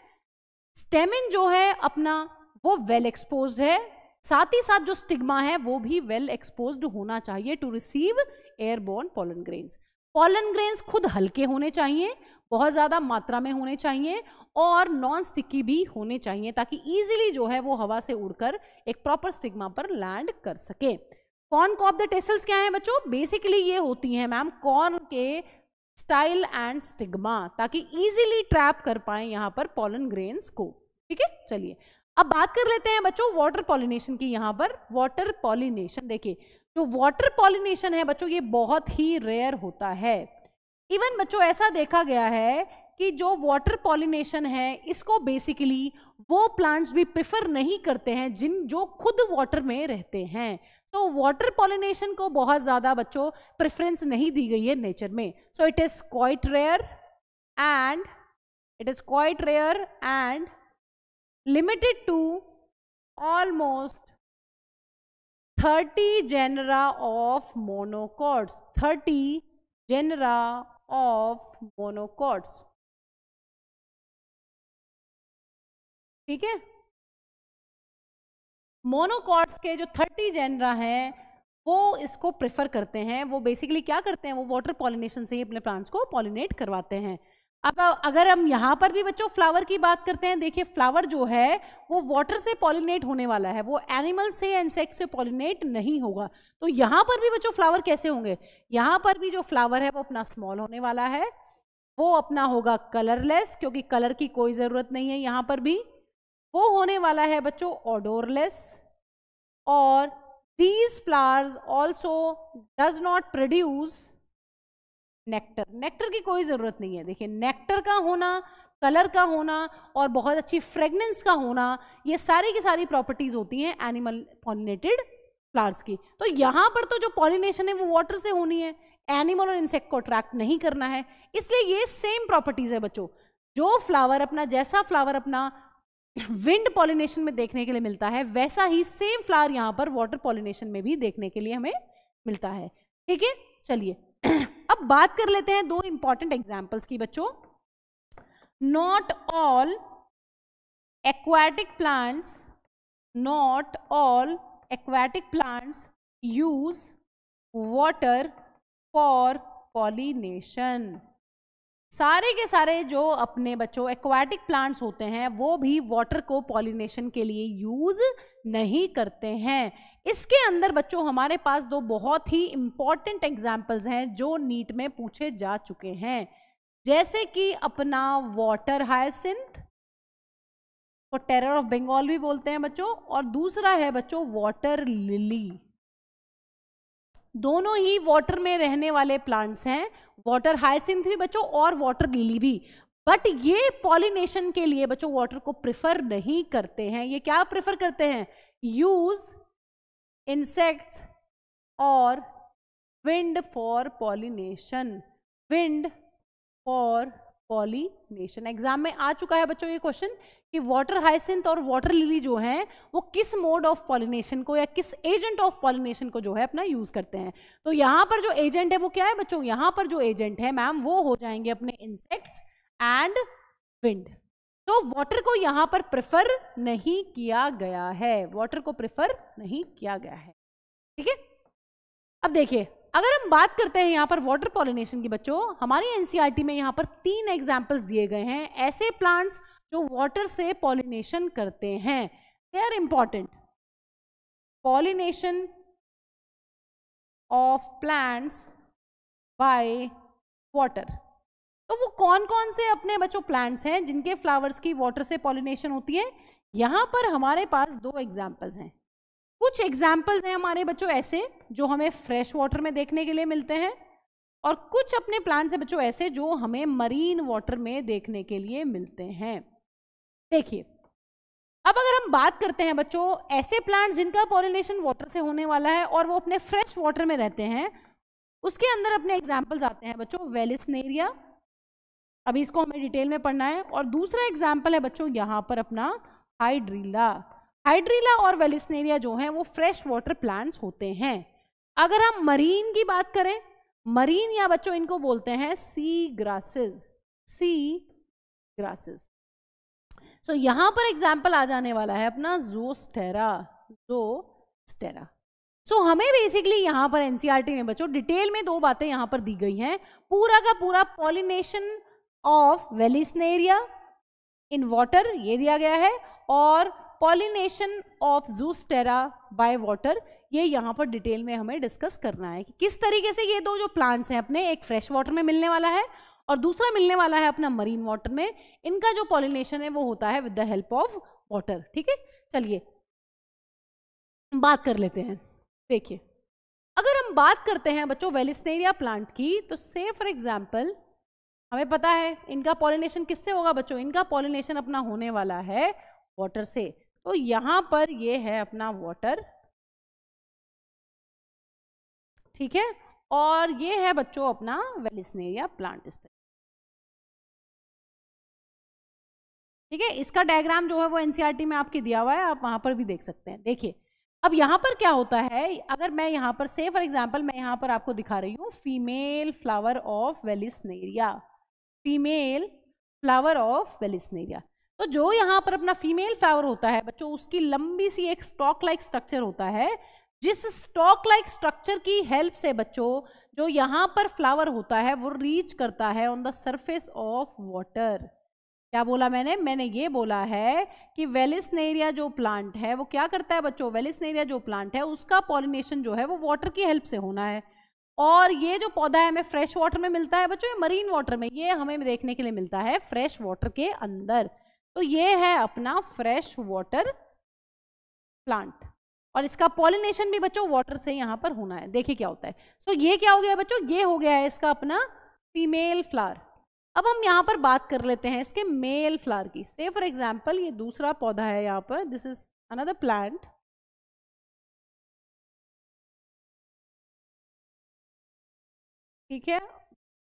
स्टेमिन जो है अपना वो वेल एक्सपोज्ड है, साथ ही साथ जो स्टिग्मा है वो भी वेल एक्सपोज्ड होना चाहिए to receive airborne pollen grains. Pollen grains खुद हल्के होने चाहिए, बहुत ज्यादा मात्रा में होने चाहिए और नॉन स्टिकी भी होने चाहिए, ताकि इजीली जो है वो हवा से उड़कर एक प्रॉपर स्टिग्मा पर लैंड कर सके। कॉर्न कॉब द टेसल्स क्या है बच्चों? बेसिकली ये होती हैं मैम कॉर्न के स्टाइल एंड स्टिग्मा, ताकि इजीली ट्रैप कर पाए यहां पर पॉलन ग्रेन्स को, ठीक है। चलिए अब बात कर लेते हैं बच्चों वाटर पॉलिनेशन की। यहां पर वाटर पॉलिनेशन, देखिए जो वाटर पॉलिनेशन है बच्चों, ये बहुत ही रेयर होता है। इवन बच्चों ऐसा देखा गया है कि जो वाटर पॉलिनेशन है, इसको बेसिकली वो प्लांट्स भी प्रिफर नहीं करते हैं जो खुद वाटर में रहते हैं। तो वाटर पॉलिनेशन को बहुत ज्यादा बच्चों प्रेफरेंस नहीं दी गई है नेचर में। So it is quite rare and limited to almost 30 genera of monocots, 30 genera of monocots, ठीक है। मोनोकॉट्स के जो 30 जेनरा हैं वो इसको प्रेफर करते हैं। वो बेसिकली क्या करते हैं? वो वाटर पॉलिनेशन से ही अपने प्लांट्स को पॉलिनेट करवाते हैं। अब अगर हम यहाँ पर भी बच्चों फ्लावर की बात करते हैं, देखिए फ्लावर जो है वो वाटर से पॉलिनेट होने वाला है, वो एनिमल से या इंसेक्ट से पॉलिनेट नहीं होगा। तो यहाँ पर भी बच्चों फ्लावर कैसे होंगे? यहाँ पर भी जो फ्लावर है वो अपना स्मॉल होने वाला है, वो अपना होगा कलरलेस, क्योंकि कलर की कोई जरूरत नहीं है। यहाँ पर भी वो होने वाला है बच्चों ओडोरलेस। और these flowers also does not produce nectar. Nectar की कोई जरूरत नहीं है। देखिए नेक्टर का होना, कलर का होना और बहुत अच्छी फ्रेगनेंस का होना, ये सारी की सारी प्रॉपर्टीज होती हैं एनिमल पॉलिनेटेड फ्लावर्स की। तो यहाँ पर तो जो पॉलिनेशन है वो वाटर से होनी है, एनिमल और इंसेक्ट को अट्रैक्ट नहीं करना है, इसलिए ये सेम प्रॉपर्टीज है बच्चों। जो फ्लावर अपना, जैसा फ्लावर अपना विंड पॉलिनेशन में देखने के लिए मिलता है, वैसा ही सेम फ्लावर यहाँ पर वाटर पॉलिनेशन में भी देखने के लिए हमें मिलता है, ठीक है। चलिए अब बात कर लेते हैं दो इंपॉर्टेंट एग्जाम्पल्स की बच्चों। Not all aquatic plants use water for pollination। सारे के सारे जो अपने बच्चों एक्वाटिक प्लांट्स होते हैं वो भी वाटर को पॉलिनेशन के लिए यूज नहीं करते हैं। इसके अंदर बच्चों हमारे पास दो बहुत ही इंपॉर्टेंट एग्जाम्पल्स हैं जो नीट में पूछे जा चुके हैं, जैसे कि अपना वाटर हायसिंथ को टेरर ऑफ बंगाल भी बोलते हैं बच्चों, और दूसरा है बच्चों वाटर लिली। दोनों ही वाटर में रहने वाले प्लांट्स हैं, वाटर हायसिंथ भी बच्चों और वाटर लिली भी। बट ये पॉलिनेशन के लिए बच्चों वाटर को प्रिफर नहीं करते हैं। ये क्या प्रिफर करते हैं? यूज इंसेक्ट्स और wind for pollination. Wind for pollination. Exam में आ चुका है बच्चों ये क्वेश्चन कि वाटर हाइसिंथ और वाटर लिली जो हैं वो किस मोड ऑफ पॉलिनेशन को या किस एजेंट ऑफ पॉलिनेशन को जो है अपना यूज करते हैं। तो यहां पर जो एजेंट है वो क्या है बच्चों? यहां पर जो एजेंट है मैम वो हो जाएंगे अपने इंसेक्ट्स एंड विंड। तो वाटर को यहां पर प्रेफर नहीं किया गया है, वाटर को प्रेफर नहीं किया गया है। ठीक है, अब देखिए अगर हम बात करते हैं यहां पर वाटर पॉलिनेशन की बच्चों, हमारी एनसीईआरटी में यहां पर 3 एग्जांपल्स दिए गए हैं ऐसे प्लांट्स जो वाटर से पॉलिनेशन करते हैं। They are important. Pollination of plants by water. तो वो कौन कौन से अपने बच्चों प्लांट्स हैं जिनके फ्लावर्स की वाटर से पॉलिनेशन होती है? यहां पर हमारे पास 2 एग्जांपल्स हैं। कुछ एग्जाम्पल्स हैं हमारे बच्चों ऐसे जो हमें फ्रेश वाटर में देखने के लिए मिलते हैं, और कुछ अपने प्लांट्स हैं बच्चों ऐसे जो हमें मरीन वाटर में देखने के लिए मिलते हैं। देखिए अब अगर हम बात करते हैं बच्चों ऐसे प्लांट्स जिनका पॉलिनेशन वाटर से होने वाला है और वो अपने फ्रेश वाटर में रहते हैं, उसके अंदर अपने एग्जाम्पल्स आते हैं बच्चों वेलिस्नेरिया, अभी इसको हमें डिटेल में पढ़ना है, और दूसरा एग्जाम्पल है बच्चों यहाँ पर अपना हाइड्रीला। हाइड्रीला और वेलिस्नेरिया जो हैं वो फ्रेश वाटर प्लांट्स होते हैं। अगर हम मरीन की बात करें, मरीन या बच्चों इनको बोलते हैं सी ग्रासेस। सी ग्रासेस। सो यहां पर एग्जाम्पल आ जाने वाला है अपना ज़ोस्टेरा। ज़ोस्टेरा। सो हमें बेसिकली यहां पर एनसीईआरटी में बच्चों डिटेल में 2 बातें यहां पर दी गई हैं। पूरा का पूरा pollination of Vallisneria in water ये दिया गया है, और पॉलिनेशन ऑफ ज़ोस्टेरा बाय वाटर ये यहाँ पर डिटेल में हमें डिस्कस करना है कि किस तरीके से ये 2 जो प्लांट्स हैं अपने, एक फ्रेश वाटर में मिलने वाला है और दूसरा मिलने वाला है अपना मरीन वाटर में, इनका जो पॉलिनेशन है वो होता है with the help of water. ठीक है, चलिए बात कर लेते हैं। देखिए अगर हम बात करते हैं बच्चों वेलिस्नेरिया प्लांट की, तो से फॉर एग्जाम्पल हमें पता है इनका पॉलिनेशन किससे होगा बच्चों? इनका पॉलिनेशन अपना होने वाला है वाटर से। तो यहां पर ये है अपना वाटर, ठीक है, और ये है बच्चों अपना वेलिस्नेरिया प्लांट। इस तरह, ठीक है, इसका डायग्राम जो है वो एनसीईआरटी में आपके दिया हुआ है, आप वहां पर भी देख सकते हैं। देखिए अब यहां पर क्या होता है, अगर मैं यहां पर से फॉर एग्जांपल मैं यहां पर आपको दिखा रही हूं female flower of Vallisneria, female flower of Vallisneria. तो जो यहाँ पर अपना फीमेल फ्लावर होता है बच्चों, उसकी लंबी सी एक स्टॉक लाइक स्ट्रक्चर होता है, जिस स्टॉक लाइक स्ट्रक्चर की हेल्प से बच्चों जो यहाँ पर फ्लावर होता है वो रीच करता है on the surface of water. क्या बोला मैंने ये बोला है कि वेलिस्नेरिया जो प्लांट है वो क्या करता है बच्चों? वेलिस्नेरिया जो प्लांट है उसका पॉलिनेशन जो है वो वाटर की हेल्प से होना है, और ये जो पौधा है हमें फ्रेश वाटर में मिलता है बच्चों, ये मरीन वाटर में, ये हमें देखने के लिए मिलता है फ्रेश वाटर के अंदर। तो ये है अपना फ्रेश वाटर प्लांट, और इसका पॉलिनेशन भी बच्चों वाटर से यहाँ पर होना है। देखिए क्या होता है। सो ये क्या हो गया बच्चों? ये हो गया है इसका अपना फीमेल फ्लावर। अब हम यहाँ पर बात कर लेते हैं इसके मेल फ्लावर की। से फॉर एग्जाम्पल ये दूसरा पौधा है यहाँ पर, दिस इज अनदर प्लांट, ठीक है,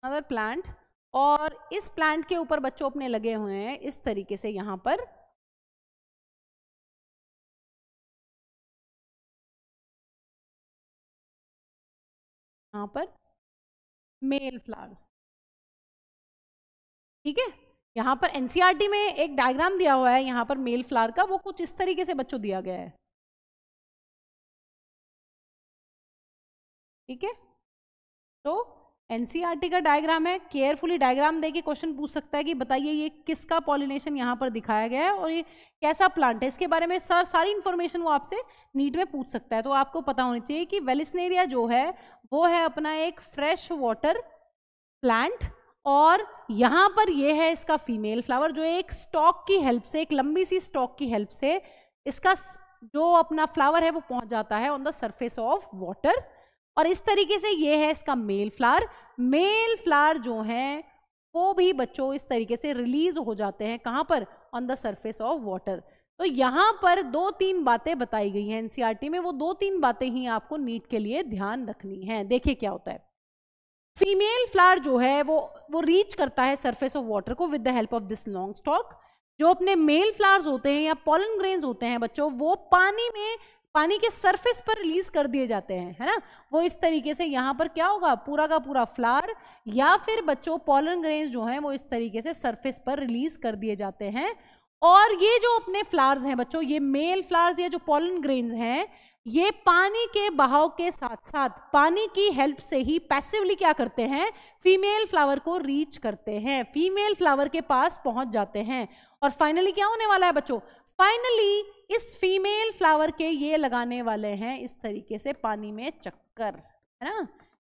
अनदर प्लांट, और इस प्लांट के ऊपर बच्चों अपने लगे हुए हैं इस तरीके से यहाँ पर मेल फ्लावर्स, ठीक है। यहाँ पर एनसीईआरटी में एक डायग्राम दिया हुआ है यहाँ पर मेल फ्लावर का, वो कुछ इस तरीके से बच्चों दिया गया है, ठीक है। तो एनसीईआरटी का डायग्राम है, केयरफुली डायग्राम देके क्वेश्चन पूछ सकता है कि बताइए ये किसका पॉलिनेशन यहाँ पर दिखाया गया है और ये कैसा प्लांट है, इसके बारे में सारी इंफॉर्मेशन वो आपसे नीट में पूछ सकता है। तो आपको पता होनी चाहिए कि वेलिस्नेरिया जो है वो है अपना एक फ्रेश वाटर प्लांट, और यहाँ पर ये है इसका फीमेल फ्लावर जो एक स्टॉक की हेल्प से, एक लंबी सी स्टॉक की हेल्प से इसका जो अपना फ्लावर है वो पहुंच जाता है on the surface of water, और इस तरीके से ये है इसका मेल फ्लावर। मेल फ्लावर जो है वो भी बच्चों इस तरीके से रिलीज हो जाते हैं। कहाँ पर? On the surface of water. तो यहाँ पर 2-3 बातें बताई गई हैं एनसीईआरटी में, वो 2-3 बातें ही आपको नीट के लिए ध्यान रखनी है। देखिए क्या होता है, फीमेल फ्लावर जो है वो रीच करता है सरफेस ऑफ वाटर को with the help of this long stock. जो अपने मेल फ्लावर्स होते हैं या पॉलन ग्रेन्स होते हैं बच्चों, वो पानी के सरफेस पर रिलीज कर दिए जाते हैं, है ना। वो इस तरीके से यहाँ पर क्या होगा, पूरा का पूरा फ्लावर या फिर बच्चों पॉलन ग्रेन्स जो हैं वो इस तरीके से सरफेस पर रिलीज कर दिए जाते हैं। और ये जो अपने फ्लावर्स हैं बच्चों, ये मेल फ्लावर्स या जो पॉलन ग्रेन्स हैं, ये पानी के बहाव के साथ साथ पानी की हेल्प से ही पैसिवली क्या करते हैं, फीमेल फ्लावर को रीच करते हैं, फीमेल फ्लावर के पास पहुंच जाते हैं। और फाइनली क्या होने वाला है बच्चों, फाइनली इस फीमेल फ्लावर के ये लगाने वाले हैं इस तरीके से पानी में चक्कर, है ना।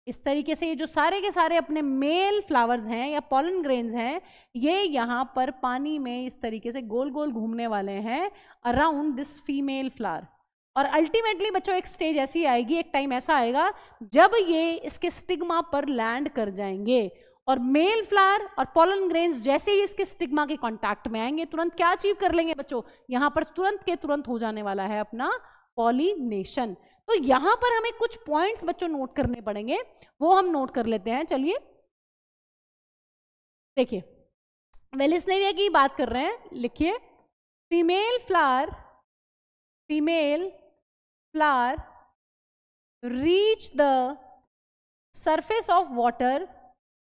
इस तरीके से ये जो सारे के सारे अपने मेल फ्लावर्स हैं या पॉलन ग्रेन्स हैं, ये यहाँ पर पानी में इस तरीके से गोल गोल घूमने वाले हैं अराउंड दिस फीमेल फ्लावर। और अल्टीमेटली बच्चों एक स्टेज ऐसी आएगी, एक टाइम ऐसा आएगा जब ये इसके स्टिग्मा पर लैंड कर जाएंगे और मेल फ्लावर और पॉलन ग्रेन्स जैसे ही इसके स्टिग्मा के कांटेक्ट में आएंगे तुरंत क्या अचीव कर लेंगे बच्चों, यहाँ पर तुरंत के तुरंत हो जाने वाला है अपना पॉलिनेशन। तो यहाँ पर हमें कुछ पॉइंट्स बच्चों नोट करने पड़ेंगे, वो हम नोट कर लेते हैं। चलिए देखिए, वेलिस्नेरिया की बात कर रहे हैं, लिखिए female flower reach the surface of water,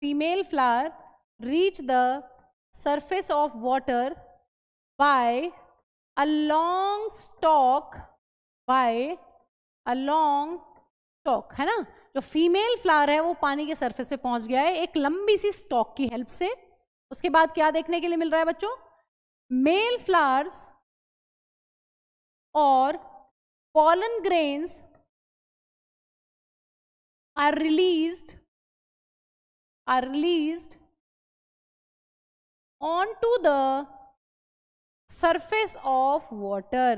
female flower reach the surface of water by a long stalk, है ना। जो फीमेल फ्लावर है वो पानी के सरफेस पे पहुंच गया है एक लंबी सी स्टॉक की हेल्प से। उसके बाद क्या देखने के लिए मिल रहा है बच्चों, मेल फ्लावर्स और pollen grains are released onto the surface of water,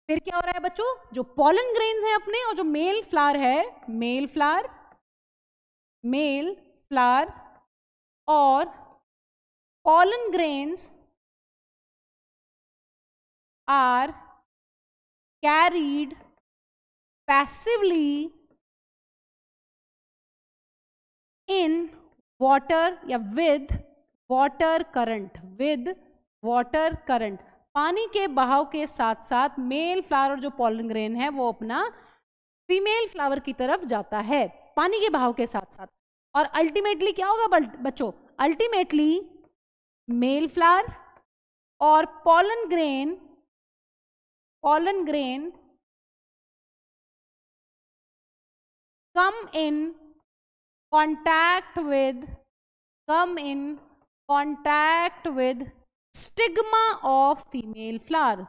फिर क्या हो रहा है बच्चों, जो pollen grains है अपने और जो मेल फ्लावर है, मेल फ्लावर और pollen grains are carried passively in water या with water current, पानी के बहाव के साथ साथ मेल फ्लावर और जो pollen grain है वो अपना फीमेल फ्लावर की तरफ जाता है पानी के बहाव के साथ साथ। और अल्टीमेटली क्या होगा बच्चों, अल्टीमेटली मेल फ्लावर और pollen grain come in contact with stigma of female flower,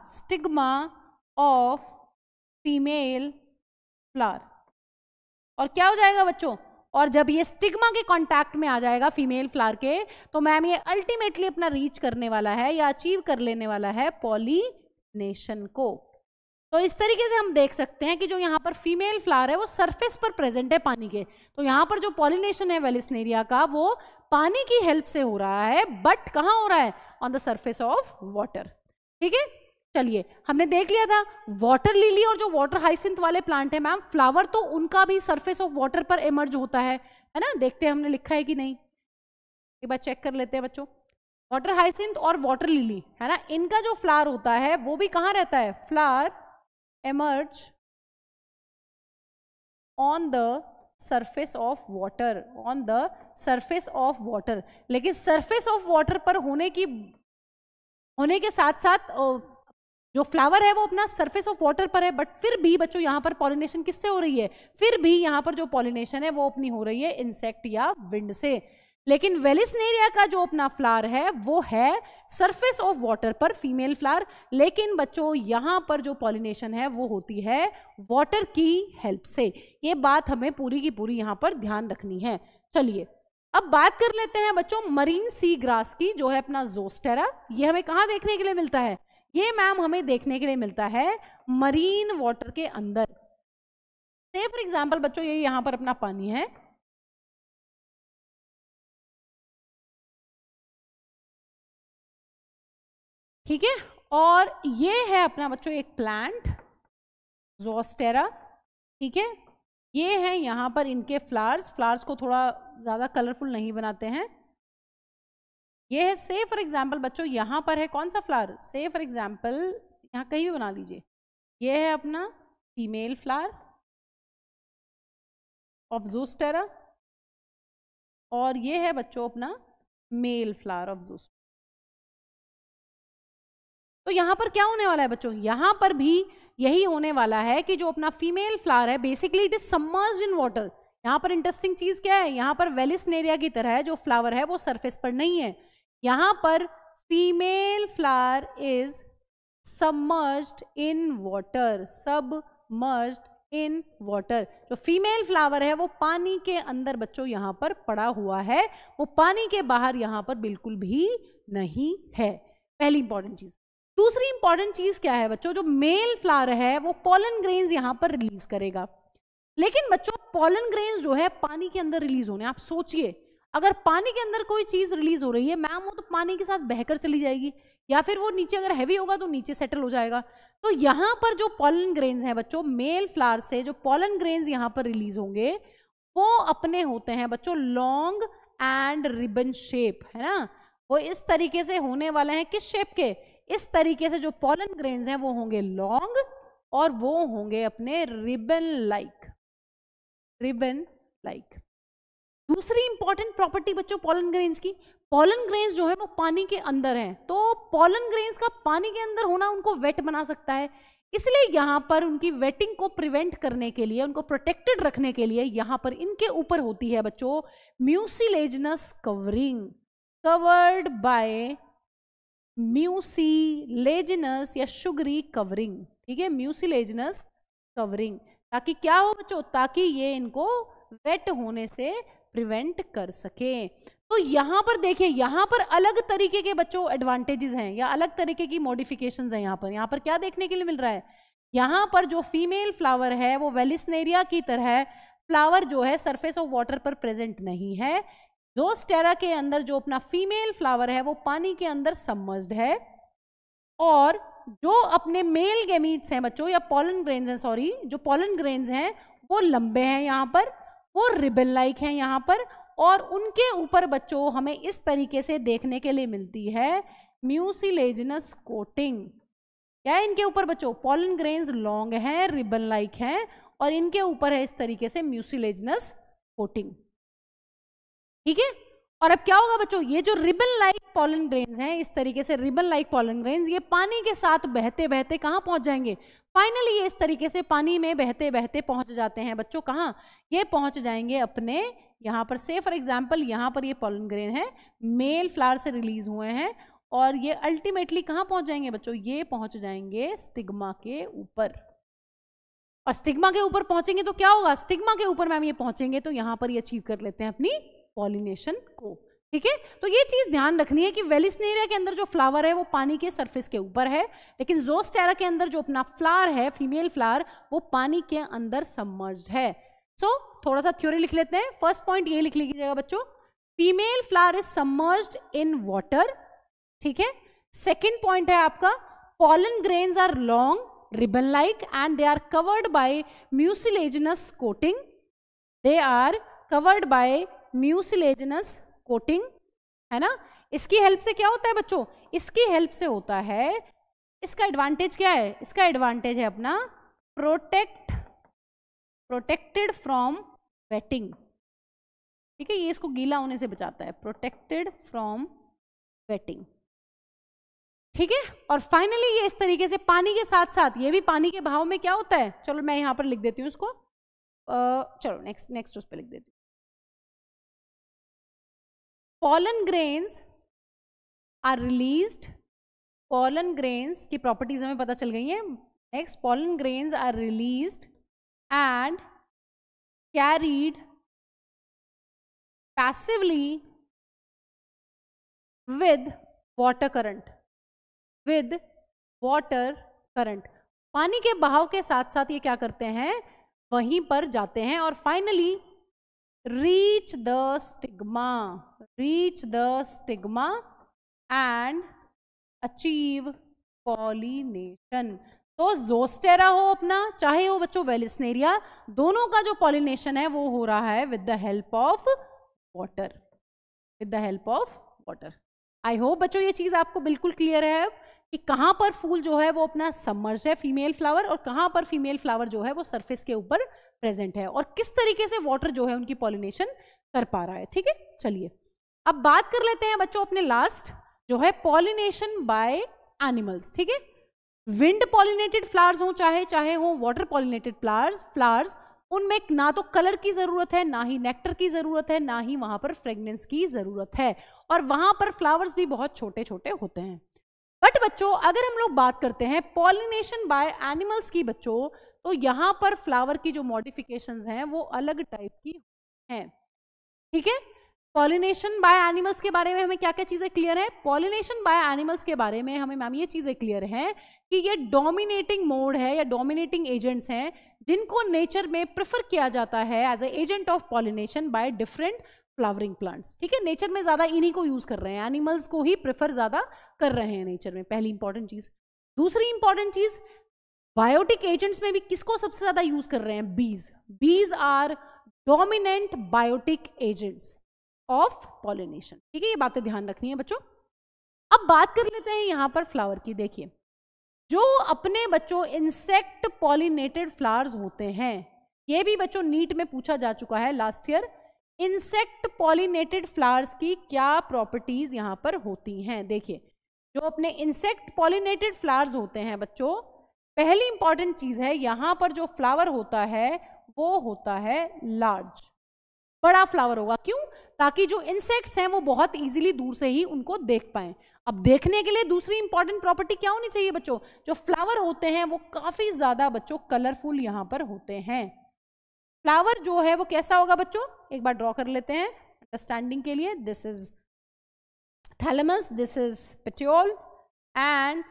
और क्या हो जाएगा बच्चों, और जब ये स्टिग्मा के कांटेक्ट में आ जाएगा फीमेल फ्लावर के, तो मैम ये अल्टीमेटली अपना रीच करने वाला है या अचीव कर लेने वाला है पॉलिनेशन को। तो इस तरीके से हम देख सकते हैं कि जो यहाँ पर फीमेल फ्लावर है वो सरफेस पर प्रेजेंट है पानी के, तो यहाँ पर जो पॉलिनेशन है वेलिस्नेरिया का वो पानी की हेल्प से हो रहा है, बट कहाँ हो रहा है, on the surface of water. ठीक है, चलिए हमने देख लिया था वाटर लिली और जो वाटर हाइसिंथ वाले प्लांट है मैम, फ्लावर तो उनका भी सरफेस ऑफ वाटर पर इमर्ज होता है ना। देखते हैं हमने लिखा है कि नहीं, एक बार चेक कर लेते हैं बच्चों। वाटर हाइसिंथ और वाटर लिली है ना, इनका जो फ्लावर होता है वो भी कहाँ रहता है, flower emerge on the surface of water, लेकिन surface of water पर होने के साथ साथ जो फ्लावर है वो अपना सरफेस ऑफ वाटर पर है, बट फिर भी बच्चों यहाँ पर पॉलिनेशन किससे हो रही है, फिर भी यहाँ पर जो पॉलिनेशन है वो अपनी हो रही है इंसेक्ट या विंड से। लेकिन वेलिस्नेरिया का जो अपना फ्लावर है वो है सरफेस ऑफ वाटर पर फीमेल फ्लावर, लेकिन बच्चों यहाँ पर जो पॉलिनेशन है वो होती है वाटर की हेल्प से। ये बात हमें पूरी की पूरी यहाँ पर ध्यान रखनी है। चलिए अब बात कर लेते हैं बच्चों मरीन सी ग्रास की, जो है अपना ज़ोस्टेरा। ये हमें कहाँ देखने के लिए मिलता है, ये मैम हमें देखने के लिए मिलता है मरीन वाटर के अंदर। से फॉर एग्जाम्पल बच्चों ये यहां पर अपना पानी है, ठीक है, और ये है अपना बच्चों एक प्लांट ज़ोस्टेरा, ठीक है, ये है यहां पर इनके फ्लावर्स को थोड़ा ज्यादा कलरफुल नहीं बनाते हैं। ये है से फॉर एग्जाम्पल बच्चों यहां पर है कौन सा फ्लावर, से फॉर एग्जाम्पल यहां कहीं भी बना लीजिए, ये है अपना फीमेल फ्लावर ऑफ ज़ोस्टेरा और ये है बच्चों अपना मेल फ्लावर ऑफ ज़ोस्टेरा। तो यहां पर क्या होने वाला है बच्चों, यहां पर भी यही होने वाला है कि जो अपना फीमेल फ्लावर है basically it is submerged in water. यहां पर इंटरेस्टिंग चीज क्या है, यहां पर वेलिस्नेरिया की तरह जो फ्लावर है वो सरफेस पर नहीं है, यहां पर female flower is submerged in water, submerged in water. जो फीमेल फ्लावर है वो पानी के अंदर बच्चों यहां पर पड़ा हुआ है, वो पानी के बाहर यहां पर बिल्कुल भी नहीं है, पहली इंपॉर्टेंट चीज। दूसरी इंपॉर्टेंट चीज क्या है बच्चों, जो मेल फ्लावर है वो पॉलन ग्रेन्स यहां पर रिलीज करेगा, लेकिन बच्चों पॉलन ग्रेन्स जो है पानी के अंदर रिलीज होने, आप सोचिए अगर पानी के अंदर कोई चीज रिलीज हो रही है मैम, वो तो पानी के साथ बहकर चली जाएगी या फिर वो नीचे अगर हैवी होगा तो नीचे सेटल हो जाएगा। तो यहां पर जो पॉलन ग्रेन्स हैं बच्चों, मेल फ्लावर से जो पॉलन ग्रेन्स यहां पर रिलीज होंगे वो अपने होते हैं बच्चों लॉन्ग एंड रिबन शेप, है ना, वो इस तरीके से होने वाले हैं, किस शेप के, इस तरीके से जो पॉलन ग्रेन्स हैं वो होंगे लॉन्ग और वो होंगे अपने रिबन लाइक, रिबन लाइक। दूसरी इंपॉर्टेंट प्रॉपर्टी बच्चों पॉलन ग्रेन्स की, पॉलन ग्रेन्स जो है वो पानी के अंदर हैं, तो पॉलन ग्रेन्स का पानी के अंदर होना उनको वेट बना सकता है, इसलिए यहां पर उनकी वेटिंग को प्रिवेंट करने के लिए, उनको प्रोटेक्टेड रखने के लिए यहां पर इनके ऊपर होती है बच्चों mucilaginous covering, covered by mucilaginous या शुगरी कवरिंग, ठीक है, म्यूसिलेजिनस कवरिंग, ताकि क्या हो बच्चों, ताकि ये इनको वेट होने से प्रिवेंट कर सके। तो यहां पर देखिए, यहां पर अलग तरीके के बच्चों एडवांटेजेस हैं या अलग तरीके की मॉडिफिकेशंस हैं। यहां पर क्या देखने के लिए मिल रहा है, यहां पर जो फीमेल फ्लावर है वो वेलिस्नेरिया की तरह फ्लावर जो है सरफेस ऑफ वाटर पर प्रेजेंट नहीं है, ज़ोस्टेरा के अंदर जो अपना फीमेल फ्लावर है वो पानी के अंदर सबमर्ज्ड है, और जो अपने मेल गैमीट्स हैं बच्चों या पॉलन ग्रेन्स हैं, सॉरी जो पॉलन ग्रेन्स हैं वो लंबे हैं, यहाँ पर वो रिबन लाइक हैं यहाँ पर, और उनके ऊपर बच्चों हमें इस तरीके से देखने के लिए मिलती है म्यूसिलेजिनस कोटिंग। क्या है इनके ऊपर बच्चों, पॉलन ग्रेन्स लॉन्ग हैं, रिबन लाइक हैं, और इनके ऊपर है इस तरीके से म्यूसिलेजिनस कोटिंग, ठीक है। और अब क्या होगा बच्चों, ये जो रिबन लाइक पॉलन ग्रेन्स हैं, इस तरीके से रिबन लाइक पॉलन ग्रेन्स ये पानी के साथ बहते बहते कहाँ पहुंच जाएंगे, फाइनली ये इस तरीके से पानी में बहते बहते पहुंच जाते हैं बच्चों, कहाँ, ये पहुंच जाएंगे अपने यहाँ पर, से फॉर एग्जाम्पल यहाँ पर ये पॉलन ग्रेन है, मेल फ्लावर से रिलीज हुए हैं, और ये अल्टीमेटली कहाँ पहुंच जाएंगे बच्चों, ये पहुंच जाएंगे स्टिग्मा के ऊपर, और स्टिग्मा के ऊपर पहुंचेंगे तो क्या होगा, स्टिग्मा के ऊपर मैम ये पहुंचेंगे तो यहाँ पर ये अचीव कर लेते हैं अपनी पॉलिनेशन को, ठीक है। तो ये चीज ध्यान रखनी है कि वेलिस्नेरिया के अंदर जो फ्लावर है वो पानी के सरफेस के ऊपर है, लेकिन ज़ोस्टेरा के अंदर जो अपना फ्लावर है फीमेल फ्लावर वो पानी के अंदर सबमर्ज्ड है। सो थोड़ा सा थ्योरी लिख लेते हैं। फर्स्ट पॉइंट ये लिख लीजिएगा बच्चों, female flower is submerged in water, ठीक है। सेकेंड पॉइंट है आपका pollen grains are long ribbon like and they are covered by mucilaginous coating, they are covered by mucilaginous coating, है ना। इसकी हेल्प से क्या होता है बच्चों, इसकी हेल्प से होता है, इसका एडवांटेज क्या है, इसका एडवांटेज है अपना प्रोटेक्टेड फ्रॉम वेटिंग, ठीक है, ये इसको गीला होने से बचाता है, प्रोटेक्टेड फ्रॉम वेटिंग, ठीक है। और फाइनली ये इस तरीके से पानी के साथ साथ, ये भी पानी के बहाव में क्या होता है, चलो मैं यहां पर लिख देती हूँ इसको, चलो नेक्स्ट उस पर लिख देती हूँ, pollen grains are released, pollen grains की प्रॉपर्टीज हमें पता चल गई हैं। Next, pollen grains are released and carried passively with water current, with water current, पानी के बहाव के साथ साथ ये क्या करते हैं, वहीं पर जाते हैं और finally reach the stigma and achieve pollination. तो ज़ोस्टेरा हो अपना, चाहे हो बच्चों वेलिस्नेरिया, दोनों का जो पॉलिनेशन है वो हो रहा है with the help of water. I hope बच्चों ये चीज आपको बिल्कुल क्लियर है कि कहाँ पर फूल जो है वो अपना सबमर्ज है, फीमेल फ्लावर, और कहाँ पर फीमेल फ्लावर जो है वो सरफेस के ऊपर प्रेजेंट है, और किस तरीके से वाटर जो है उनकी पॉलिनेशन कर पा रहा है। ठीक है, चलिए अब बात कर लेते हैं बच्चों अपने लास्ट जो है पॉलिनेशन बाय एनिमल्स। ठीक है, विंड पॉलिनेटेड फ्लावर्स हो चाहे हो वाटर पॉलिनेटेड फ्लावर्स, उनमें ना तो कलर की जरूरत है, ना ही नेक्टर की जरूरत है, ना ही वहां पर फ्रेग्रेंस की जरूरत है, और वहां पर फ्लावर्स भी बहुत छोटे छोटे होते हैं। बट बच्चों अगर हम लोग बात करते हैं पॉलिनेशन बाय एनिमल्स की बच्चों, तो यहां पर फ्लावर की जो मॉडिफिकेशंस हैं वो अलग टाइप की हैं। ठीक है, पॉलिनेशन बाय एनिमल्स के बारे में हमें क्या क्या चीजें क्लियर है? पॉलिनेशन बाय एनिमल्स के बारे में हमें मैम ये चीजें क्लियर हैं कि ये डोमिनेटिंग मोड है या डोमिनेटिंग एजेंट्स हैं जिनको नेचर में प्रेफर किया जाता है as a agent of pollination by different flowering plants. ठीक है, नेचर में ज्यादा इन्हीं को यूज कर रहे हैं, एनिमल्स को ही प्रेफर ज्यादा कर रहे हैं नेचर में, पहली इंपॉर्टेंट चीज। दूसरी इंपॉर्टेंट चीज, बायोटिक एजेंट्स में भी किसको सबसे ज्यादा यूज कर रहे हैं? Bees are dominant biotic agents of pollination. ठीक है, ये बातें ध्यान रखनी है बच्चों। अब बात कर लेते हैं यहां पर फ्लावर की। देखिए, जो अपने बच्चों इंसेक्ट पॉलिनेटेड फ्लावर्स होते हैं, ये भी बच्चों नीट में पूछा जा चुका है last year, insect pollinated flowers की क्या प्रॉपर्टीज यहां पर होती हैं। देखिए, जो अपने इंसेक्ट पॉलिनेटेड फ्लावर्स होते हैं बच्चों, पहली इंपॉर्टेंट चीज है यहां पर जो फ्लावर होता है वो होता है लार्ज, बड़ा फ्लावर होगा। क्यों? ताकि जो इंसेक्ट्स हैं वो बहुत इजीली दूर से ही उनको देख पाएं। अब देखने के लिए दूसरी इंपॉर्टेंट प्रॉपर्टी क्या होनी चाहिए बच्चों? जो फ्लावर होते हैं वो काफी ज्यादा बच्चों कलरफुल यहां पर होते हैं। फ्लावर जो है वो कैसा होगा बच्चों? एक बार ड्रॉ कर लेते हैं अंडरस्टैंडिंग के लिए। This is thalamus, this is petiole, and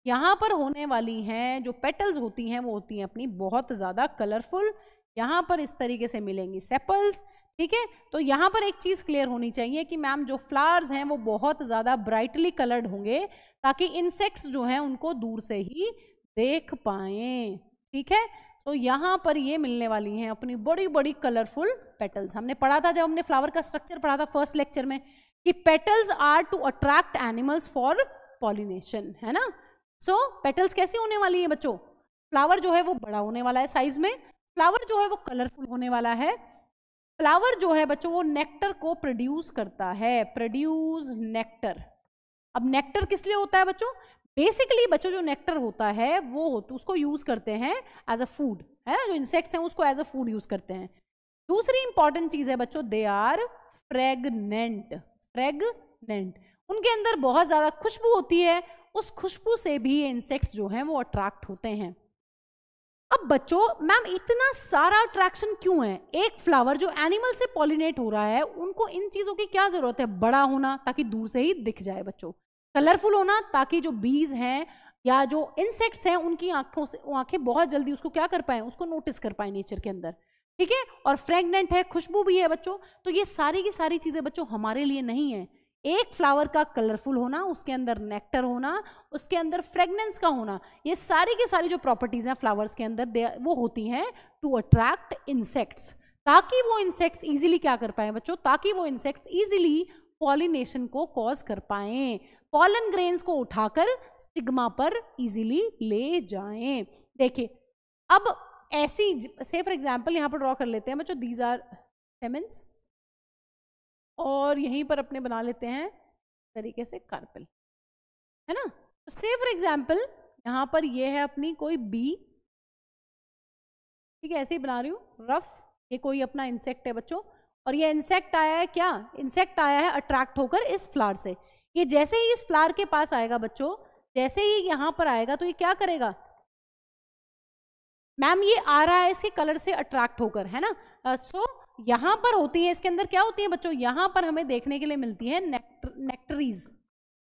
यहां पर होने वाली हैं जो पेटल्स होती हैं वो होती हैं अपनी बहुत ज्यादा कलरफुल। यहां पर इस तरीके से मिलेंगी सेपल्स। ठीक है, तो यहां पर एक चीज क्लियर होनी चाहिए कि मैम जो फ्लावर्स हैं वो बहुत ज्यादा ब्राइटली कलर्ड होंगे ताकि इंसेक्ट्स जो हैं उनको दूर से ही देख पाएं। ठीक है, तो यहां पर ये मिलने वाली हैं अपनी बड़ी बड़ी कलरफुल पेटल्स। हमने पढ़ा था जब हमने फ्लावर का स्ट्रक्चर पढ़ा था फर्स्ट लेक्चर में कि petals are to attract animals for pollination, है ना। सो पेटल्स कैसी होने वाली है बच्चों? फ्लावर जो है वो बड़ा होने वाला है साइज में, फ्लावर जो है वो कलरफुल होने वाला है, फ्लावर जो है बच्चों वो नेक्टर को प्रोड्यूस करता है, प्रोड्यूस नेक्टर। अब नेक्टर किस लिए होता है बच्चों? बेसिकली बच्चों जो नेक्टर होता है वो उसको यूज करते हैं एज अ फूड, है ना, जो इंसेक्ट्स हैं उसको एज अ फूड यूज करते हैं। दूसरी इंपॉर्टेंट चीज है बच्चों, दे आर फ्रेगनेंट, उनके अंदर बहुत ज्यादा खुशबू होती है, उस खुशबू से भी इंसेक्ट्स जो हैं वो अट्रैक्ट होते हैं। अब बच्चों मैम इतना सारा अट्रैक्शन क्यों है? एक फ्लावर जो एनिमल से पॉलिनेट हो रहा है उनको इन चीजों की क्या जरूरत है? बड़ा होना ताकि दूर से ही दिख जाए बच्चों, कलरफुल होना ताकि जो बीज हैं या जो इंसेक्ट्स हैं उनकी आंखों से आंखें बहुत जल्दी उसको क्या कर पाए, उसको नोटिस कर पाए नेचर के अंदर। ठीक है, और फ्रेगनेंट है, खुशबू भी है बच्चों। तो ये सारी की सारी चीजें बच्चों हमारे लिए नहीं है। एक फ्लावर का कलरफुल होना, उसके अंदर नेक्टर होना, उसके अंदर फ्रेगनेंस का होना, ये सारी की सारी जो प्रॉपर्टीज हैं फ्लावर्स के अंदर वो होती हैं टू अट्रैक्ट इंसेक्ट्स, ताकि वो इंसेक्ट्स इजीली क्या कर पाए बच्चों, ताकि वो इंसेक्ट्स इजीली पॉलिनेशन को कॉज कर पाए, पॉलन ग्रेन्स को उठाकर स्टिग्मा पर इजीली ले जाएं। देखिए, अब ऐसी से फॉर एग्जांपल यहां पर ड्रॉ कर लेते हैं बच्चों, दीज आर स्टेमेंस, और यहीं पर अपने बना लेते हैं तरीके से कार्पेल, है ना। तो से फॉर एग्जांपल यहां पर ये है अपनी कोई बी, ठीक है, ऐसे ही बना रही हूं रफ। ये कोई अपना इंसेक्ट है बच्चों, और ये इंसेक्ट आया है क्या? इंसेक्ट आया है अट्रैक्ट होकर इस फ्लावर से। ये जैसे ही इस फ्लावर के पास आएगा बच्चों, जैसे ही यहां पर आएगा तो ये क्या करेगा मैम? ये आ रहा है इसके कलर से अट्रैक्ट होकर, है ना। सो यहां पर होती है, इसके अंदर क्या होती है बच्चों? यहां पर हमें देखने के लिए मिलती है नेक्टरीज,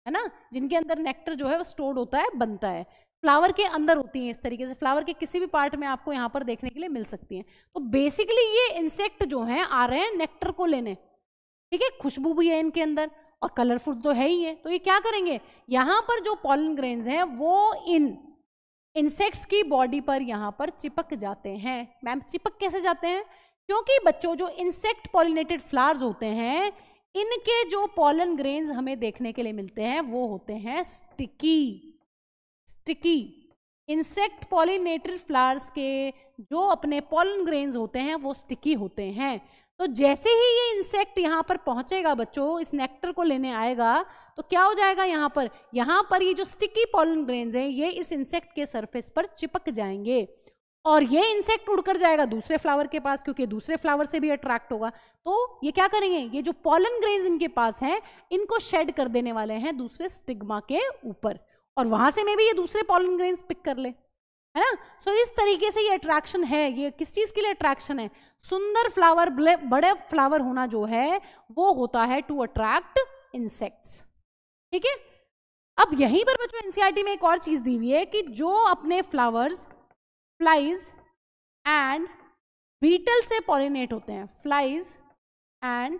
है ना, जिनके अंदर नेक्टर जो है वो स्टोर्ड होता है, बनता है। फ्लावर के अंदर होती हैं, इस तरीके से फ्लावर के किसी भी पार्ट में आपको यहाँ पर देखने के लिए मिल सकती हैं। तो बेसिकली ये इंसेक्ट जो हैं आ रहे हैं नेक्टर को लेने, ठीक है, खुशबू भी है इनके अंदर और कलरफुल तो है ही है। तो ये क्या करेंगे, यहाँ पर जो पॉलन ग्रेन्स हैं वो इन इंसेक्ट्स की बॉडी पर यहाँ पर चिपक जाते हैं। मैम चिपक कैसे जाते हैं, क्योंकि बच्चों जो इंसेक्ट पॉलिनेटेड फ्लावर्स होते हैं इनके जो पॉलन ग्रेन्स हमें देखने के लिए मिलते हैं वो होते हैं sticky. Sticky insect pollinated flowers के जो अपने पॉलन ग्रेन्स होते हैं वो स्टिकी होते हैं। तो जैसे ही ये इंसेक्ट यहाँ पर पहुंचेगा बच्चों, इस नेक्टर को लेने आएगा, तो क्या हो जाएगा, यहाँ पर ये जो स्टिकी पॉलन ग्रेन्स हैं ये इस इंसेक्ट के सरफेस पर चिपक जाएंगे और ये इंसेक्ट उड़कर जाएगा दूसरे फ्लावर के पास, क्योंकि दूसरे फ्लावर से भी अट्रैक्ट होगा। तो ये क्या करेंगे, ये जो पॉलन ग्रेन्स इनके पास हैं इनको शेड कर देने वाले हैं दूसरे स्टिग्मा के ऊपर, और वहां से में भी ये दूसरे पॉलन ग्रेन्स पिक कर ले, है ना। सो इस तरीके से ये अट्रैक्शन है। ये किस चीज के लिए अट्रैक्शन है, सुंदर फ्लावर, बड़े फ्लावर होना जो है वो होता है टू अट्रैक्ट इंसेक्ट्स, ठीक है। अब यहीं पर बच्चों एनसीईआरटी में एक और चीज दी हुई है कि जो अपने फ्लावर्स फ्लाइज एंड बीटल से पॉलिनेट होते हैं, flies and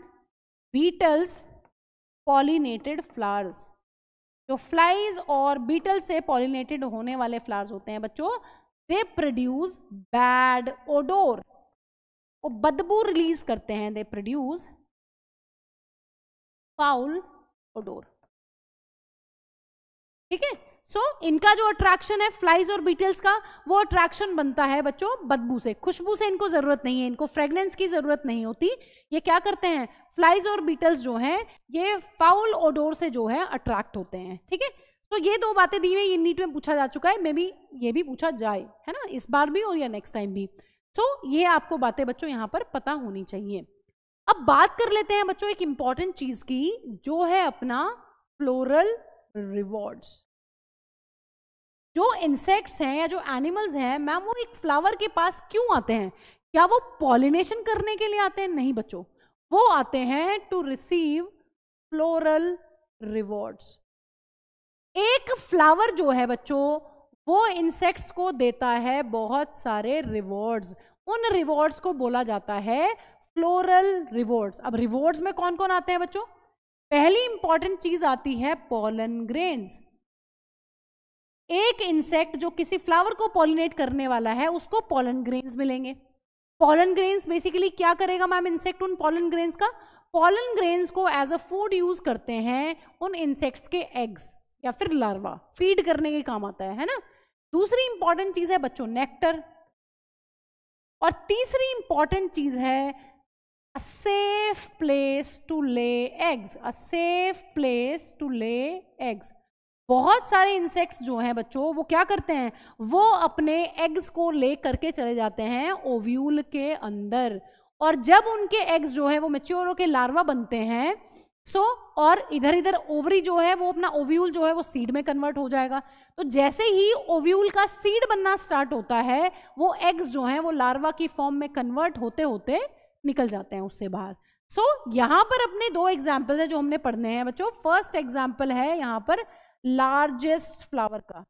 beetles pollinated flowers, जो फ्लाइज और बीटल से पॉलिनेटेड होने वाले फ्लावर्स होते हैं बच्चों, दे प्रोड्यूस बैड ओडोर, वो बदबू रिलीज करते हैं, दे प्रोड्यूस फाउल ओडोर, ठीक है। सो इनका जो अट्रैक्शन है फ्लाइज और बीटल्स का, वो अट्रैक्शन बनता है बच्चों बदबू से। खुशबू से इनको जरूरत नहीं है, इनको फ्रेग्रेंस की जरूरत नहीं होती। ये क्या करते हैं, फ्लाइज और बीटल्स जो हैं ये फाउल ओडोर से जो है अट्रैक्ट होते हैं, ठीक है। तो ये दो बातें दी हुई, ये नीट में पूछा जा चुका है, मे बी ये भी पूछा जाए, है ना, इस बार भी और या नेक्स्ट टाइम भी। सो ये आपको बातें बच्चों यहाँ पर पता होनी चाहिए। अब बात कर लेते हैं बच्चों एक इंपॉर्टेंट चीज की, जो है अपना फ्लोरल रिवॉर्ड्स। जो इंसेक्ट्स हैं या जो एनिमल्स हैं मैम, वो एक फ्लावर के पास क्यों आते हैं, क्या वो पॉलिनेशन करने के लिए आते हैं, नहीं बच्चों, वो आते हैं टू रिसीव फ्लोरल रिवॉर्ड्स। एक फ्लावर जो है बच्चों वो इंसेक्ट्स को देता है बहुत सारे रिवॉर्ड्स, उन रिवॉर्ड्स को बोला जाता है फ्लोरल रिवॉर्ड्स। अब रिवॉर्ड्स में कौन कौन आते हैं बच्चों, पहली इंपॉर्टेंट चीज आती है पॉलन ग्रेन्स। एक इंसेक्ट जो किसी फ्लावर को पॉलिनेट करने वाला है उसको पॉलन ग्रेन्स मिलेंगे। पॉलन ग्रेन्स बेसिकली क्या करेगा मैम इंसेक्ट उन पॉलन ग्रेन्स का, पॉलन ग्रेन्स को एज अ फूड यूज करते हैं उन इंसेक्ट्स के एग्स या फिर लार्वा, फीड करने के काम आता है ना। दूसरी इंपॉर्टेंट चीज है बच्चों नेक्टर, और तीसरी इंपॉर्टेंट चीज है a safe place to lay eggs, a safe place to lay eggs. बहुत सारे इंसेक्ट्स जो हैं बच्चों वो क्या करते हैं, वो अपने एग्स को ले करके चले जाते हैं ओव्यूल के अंदर, और जब उनके एग्स जो है वो मैच्योर होके लार्वा बनते हैं, और इधर इधर ओवरी जो है वो अपना ओव्यूल जो है वो सीड में कन्वर्ट हो जाएगा। तो जैसे ही ओव्यूल का सीड बनना स्टार्ट होता है वो एग्स जो हैं वो लार्वा की फॉर्म में कन्वर्ट होते होते निकल जाते हैं उससे बाहर। यहाँ पर अपने दो एग्जाम्पल है जो हमने पढ़ने हैं बच्चों। फर्स्ट एग्जाम्पल है यहाँ पर लार्जेस्ट फ्लावर का,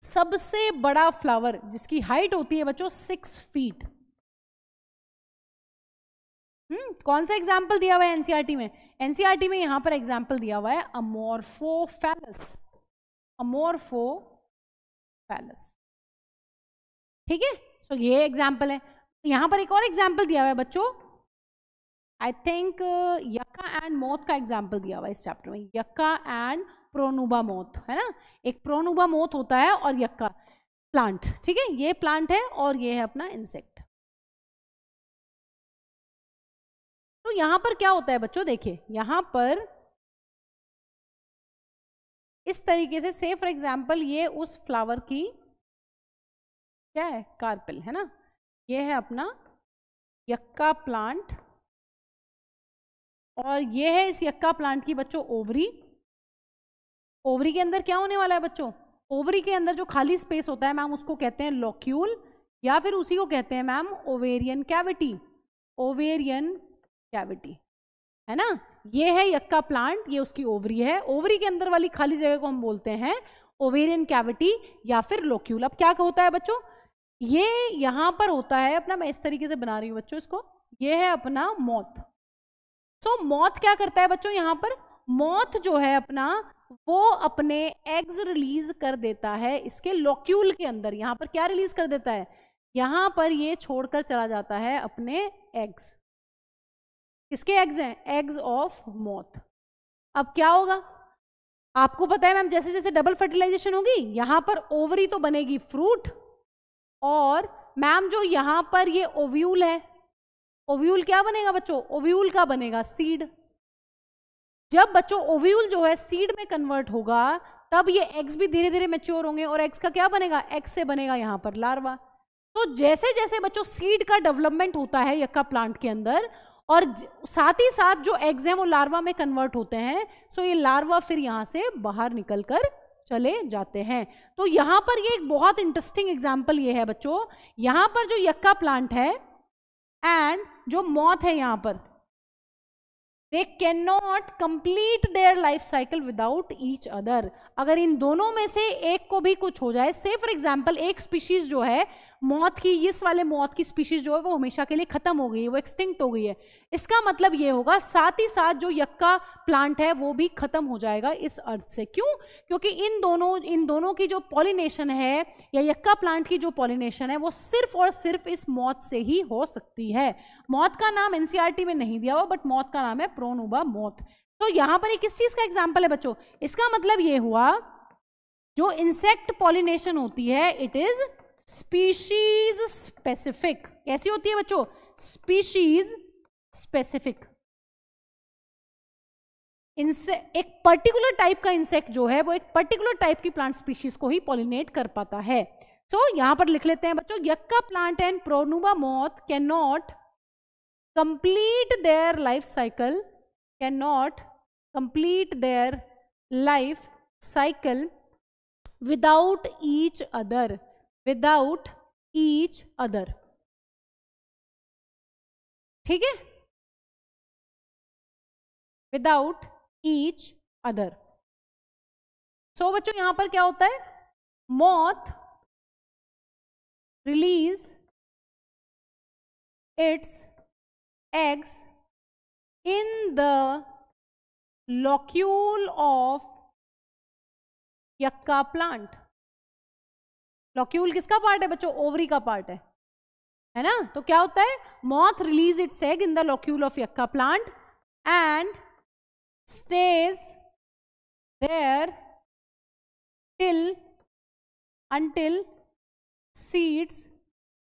सबसे बड़ा फ्लावर जिसकी हाइट होती है बच्चों 6 फीट। कौन सा एग्जाम्पल दिया हुआ है एनसीईआरटी में, एनसीईआरटी में यहां पर एग्जाम्पल दिया हुआ है अमोर्फोफैलस, अमोर्फोफैलस, ठीक है। सो ये एग्जाम्पल है। यहां पर एक और एग्जाम्पल दिया हुआ है बच्चों, आई थिंक यक्का एंड मोथ का एग्जाम्पल दिया हुआ है इस चैप्टर में, यक्का एंड प्रोनुबा मोथ, है ना। एक प्रोनुबा मोथ होता है और यक्का प्लांट, ठीक है, ये प्लांट है और ये है अपना इंसेक्ट। तो यहां पर क्या होता है बच्चों, देखिए यहां पर इस तरीके से, से फॉर एग्जाम्पल ये उस फ्लावर की क्या है, कार्पेल, है ना, ये है अपना यक्का प्लांट, और ये है इस यक्का प्लांट की बच्चों ओवरी। ओवरी के अंदर क्या होने वाला है बच्चों, ओवरी के अंदर जो खाली स्पेस होता है मैम उसको कहते हैं लोक्यूल, या फिर उसी को कहते हैं ma'am ovarian cavity, ovarian cavity, है ना। ये है यक्का प्लांट, ये उसकी ओवरी है। ओवरी के अंदर वाली खाली जगह को हम बोलते हैं ओवेरियन कैविटी या फिर लोक्यूल। अब क्या होता है बच्चों, ये यहां पर होता है अपना, मैं इस तरीके से बना रही हूं बच्चों इसको, ये है अपना मॉथ। सो मॉथ क्या करता है बच्चों, यहां पर मॉथ जो है अपना वो अपने एग्स रिलीज कर देता है इसके लोक्यूल के अंदर। यहां पर क्या रिलीज कर देता है, यहां पर ये छोड़कर चला जाता है अपने एग्स। किसके एग्स हैं, एग्स ऑफ मॉथ। अब क्या होगा, आपको पता है मैम, जैसे जैसे डबल फर्टिलाइजेशन होगी यहां पर ओवरी तो बनेगी फ्रूट, और मैम जो यहां पर ये ओव्यूल है, ओव्यूल क्या बनेगा बच्चों, ओव्यूल का बनेगा सीड। जब बच्चों ओव्यूल जो है सीड में कन्वर्ट होगा तब ये एग्स भी धीरे धीरे मैच्योर होंगे, और एग्स का क्या बनेगा, एग्स से बनेगा यहां पर लार्वा। तो जैसे जैसे बच्चों सीड का डेवलपमेंट होता है यक्का प्लांट के अंदर, और साथ ही साथ जो एग्स हैं वो लार्वा में कन्वर्ट होते हैं, सो ये लार्वा फिर यहां से बाहर निकलकर चले जाते हैं। तो यहां पर ये एक बहुत इंटरेस्टिंग एग्जाम्पल ये है बच्चों, यहां पर जो यक्का प्लांट है एंड जो मॉथ है यहां पर, they cannot complete their life cycle without each other। अगर इन दोनों में से एक को भी कुछ हो जाए, से फॉर एग्जाम्पल एक स्पीशीज जो है मॉथ की, इस वाले मॉथ की स्पीशीज जो है वो हमेशा के लिए खत्म हो गई है, वो एक्सटिंक्ट हो गई है, इसका मतलब ये होगा साथ ही साथ जो यक्का प्लांट है वो भी खत्म हो जाएगा इस अर्थ से। क्यों, क्योंकि इन दोनों की जो पॉलिनेशन है या यक्का प्लांट की जो पॉलिनेशन है वो सिर्फ और सिर्फ इस मॉथ से ही हो सकती है। मॉथ का नाम एनसीईआरटी में नहीं दिया हुआ, बट मॉथ का नाम है प्रोनुबा मॉथ। तो यहां पर ये किस चीज का एग्जाम्पल है बच्चों, इसका मतलब ये हुआ जो इंसेक्ट पॉलिनेशन होती है इट इज स्पीशीज स्पेसिफिक। कैसी होती है बच्चों, स्पीशीज स्पेसिफिक। एक पर्टिकुलर टाइप का इंसेक्ट जो है वो एक पर्टिकुलर टाइप की प्लांट स्पीशीज को ही पॉलिनेट कर पाता है। सो यहां पर लिख लेते हैं बच्चों, yucca plant and pronuba moth can not complete their life cycle, cannot complete their life cycle without each other, without each other। ठीक है, without each other। सो बच्चों यहां पर क्या होता है, moth release it's eggs in the locule of yucca plant। locule किसका part है बच्चों, ओवरी का पार्ट है ना। तो क्या होता है, moth release its egg in the locule of yucca plant and stays there until seeds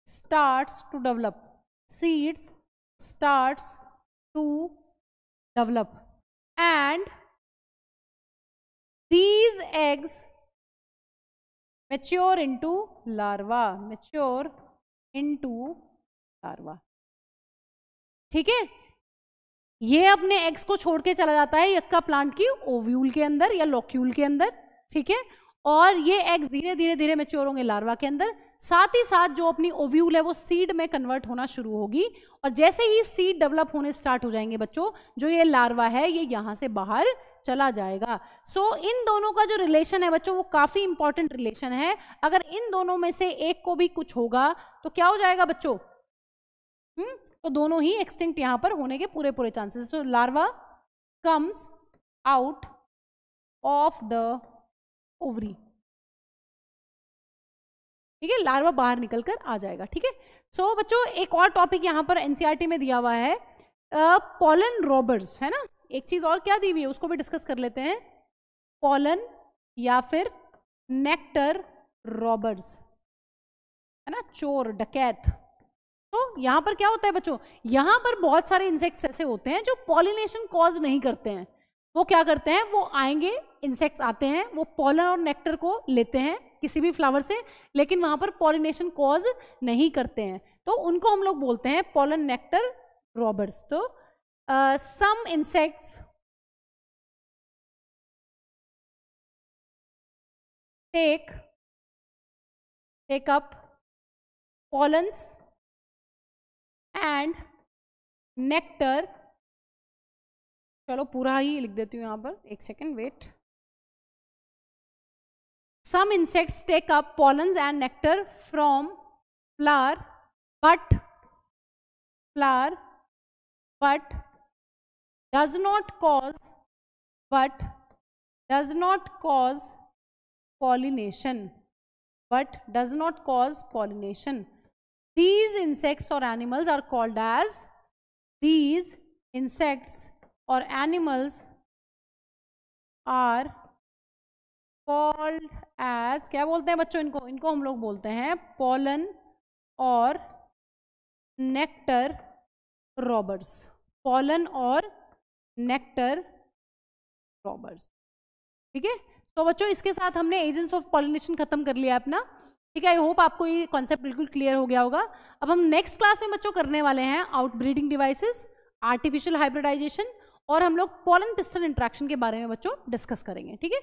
starts to develop, seeds starts to develop, and these eggs mature into larva, mature into larva। ठीक है, ये अपने eggs को छोड़ के चला जाता है यक्का प्लांट की ओव्यूल के अंदर या लोक्यूल के अंदर, ठीक है, और ये एग्स धीरे धीरे धीरे मैच्योर होंगे लार्वा के अंदर। साथ ही साथ जो अपनी ओव्यूल है वो सीड में कन्वर्ट होना शुरू होगी, और जैसे ही सीड डेवलप होने स्टार्ट हो जाएंगे बच्चों, जो ये लार्वा है ये यहां से बाहर चला जाएगा। सो इन दोनों का जो रिलेशन है बच्चों वो काफी इंपॉर्टेंट रिलेशन है। अगर इन दोनों में से एक को भी कुछ होगा तो क्या हो जाएगा बच्चों, तो दोनों ही एक्सटिंक्ट यहां पर होने के पूरे पूरे चांसेस। तो larva comes out of the ovary, ठीक है, लार्वा बाहर निकलकर आ जाएगा। ठीक है, सो बच्चों एक और टॉपिक यहां पर एनसीईआरटी में दिया हुआ है, पॉलन रॉबर्स, है ना। एक चीज और क्या दी हुई है उसको भी डिस्कस कर लेते हैं, पॉलन या फिर नेक्टर रॉबर्स, है ना, चोर डकैत। तो यहां पर क्या होता है बच्चों, यहां पर बहुत सारे इंसेक्ट्स ऐसे होते हैं जो पॉलिनेशन कॉज नहीं करते हैं। वो क्या करते हैं, वो आएंगे, इंसेक्ट्स आते हैं, वो पॉलन और नेक्टर को लेते हैं किसी भी फ्लावर से, लेकिन वहां पर पॉलिनेशन कॉज नहीं करते हैं, तो उनको हम लोग बोलते हैं पॉलन नेक्टर रॉबर्स। तो some insects take up pollens and nectar. चलो पूरा ही लिख देती हूँ यहाँ पर, एक second wait. Some insects take up pollens and nectar from flower, but does not cause pollination. These insects or animals are called as क्या बोलते हैं बच्चों इनको हम लोग बोलते हैं pollen और nectar robbers. ठीक है, तो बच्चों इसके साथ हमने एजेंट्स ऑफ पॉलिनेशन खत्म कर लिया अपना. ठीक है, आई होप आपको ये कॉन्सेप्ट बिल्कुल क्लियर हो गया होगा. अब हम नेक्स्ट क्लास में बच्चों करने वाले हैं आउटब्रीडिंग डिवाइसेस, आर्टिफिशियल हाइब्रिडाइजेशन, और हम लोग पॉलन पिस्टन इंटरेक्शन के बारे में बच्चों डिस्कस करेंगे. ठीक है.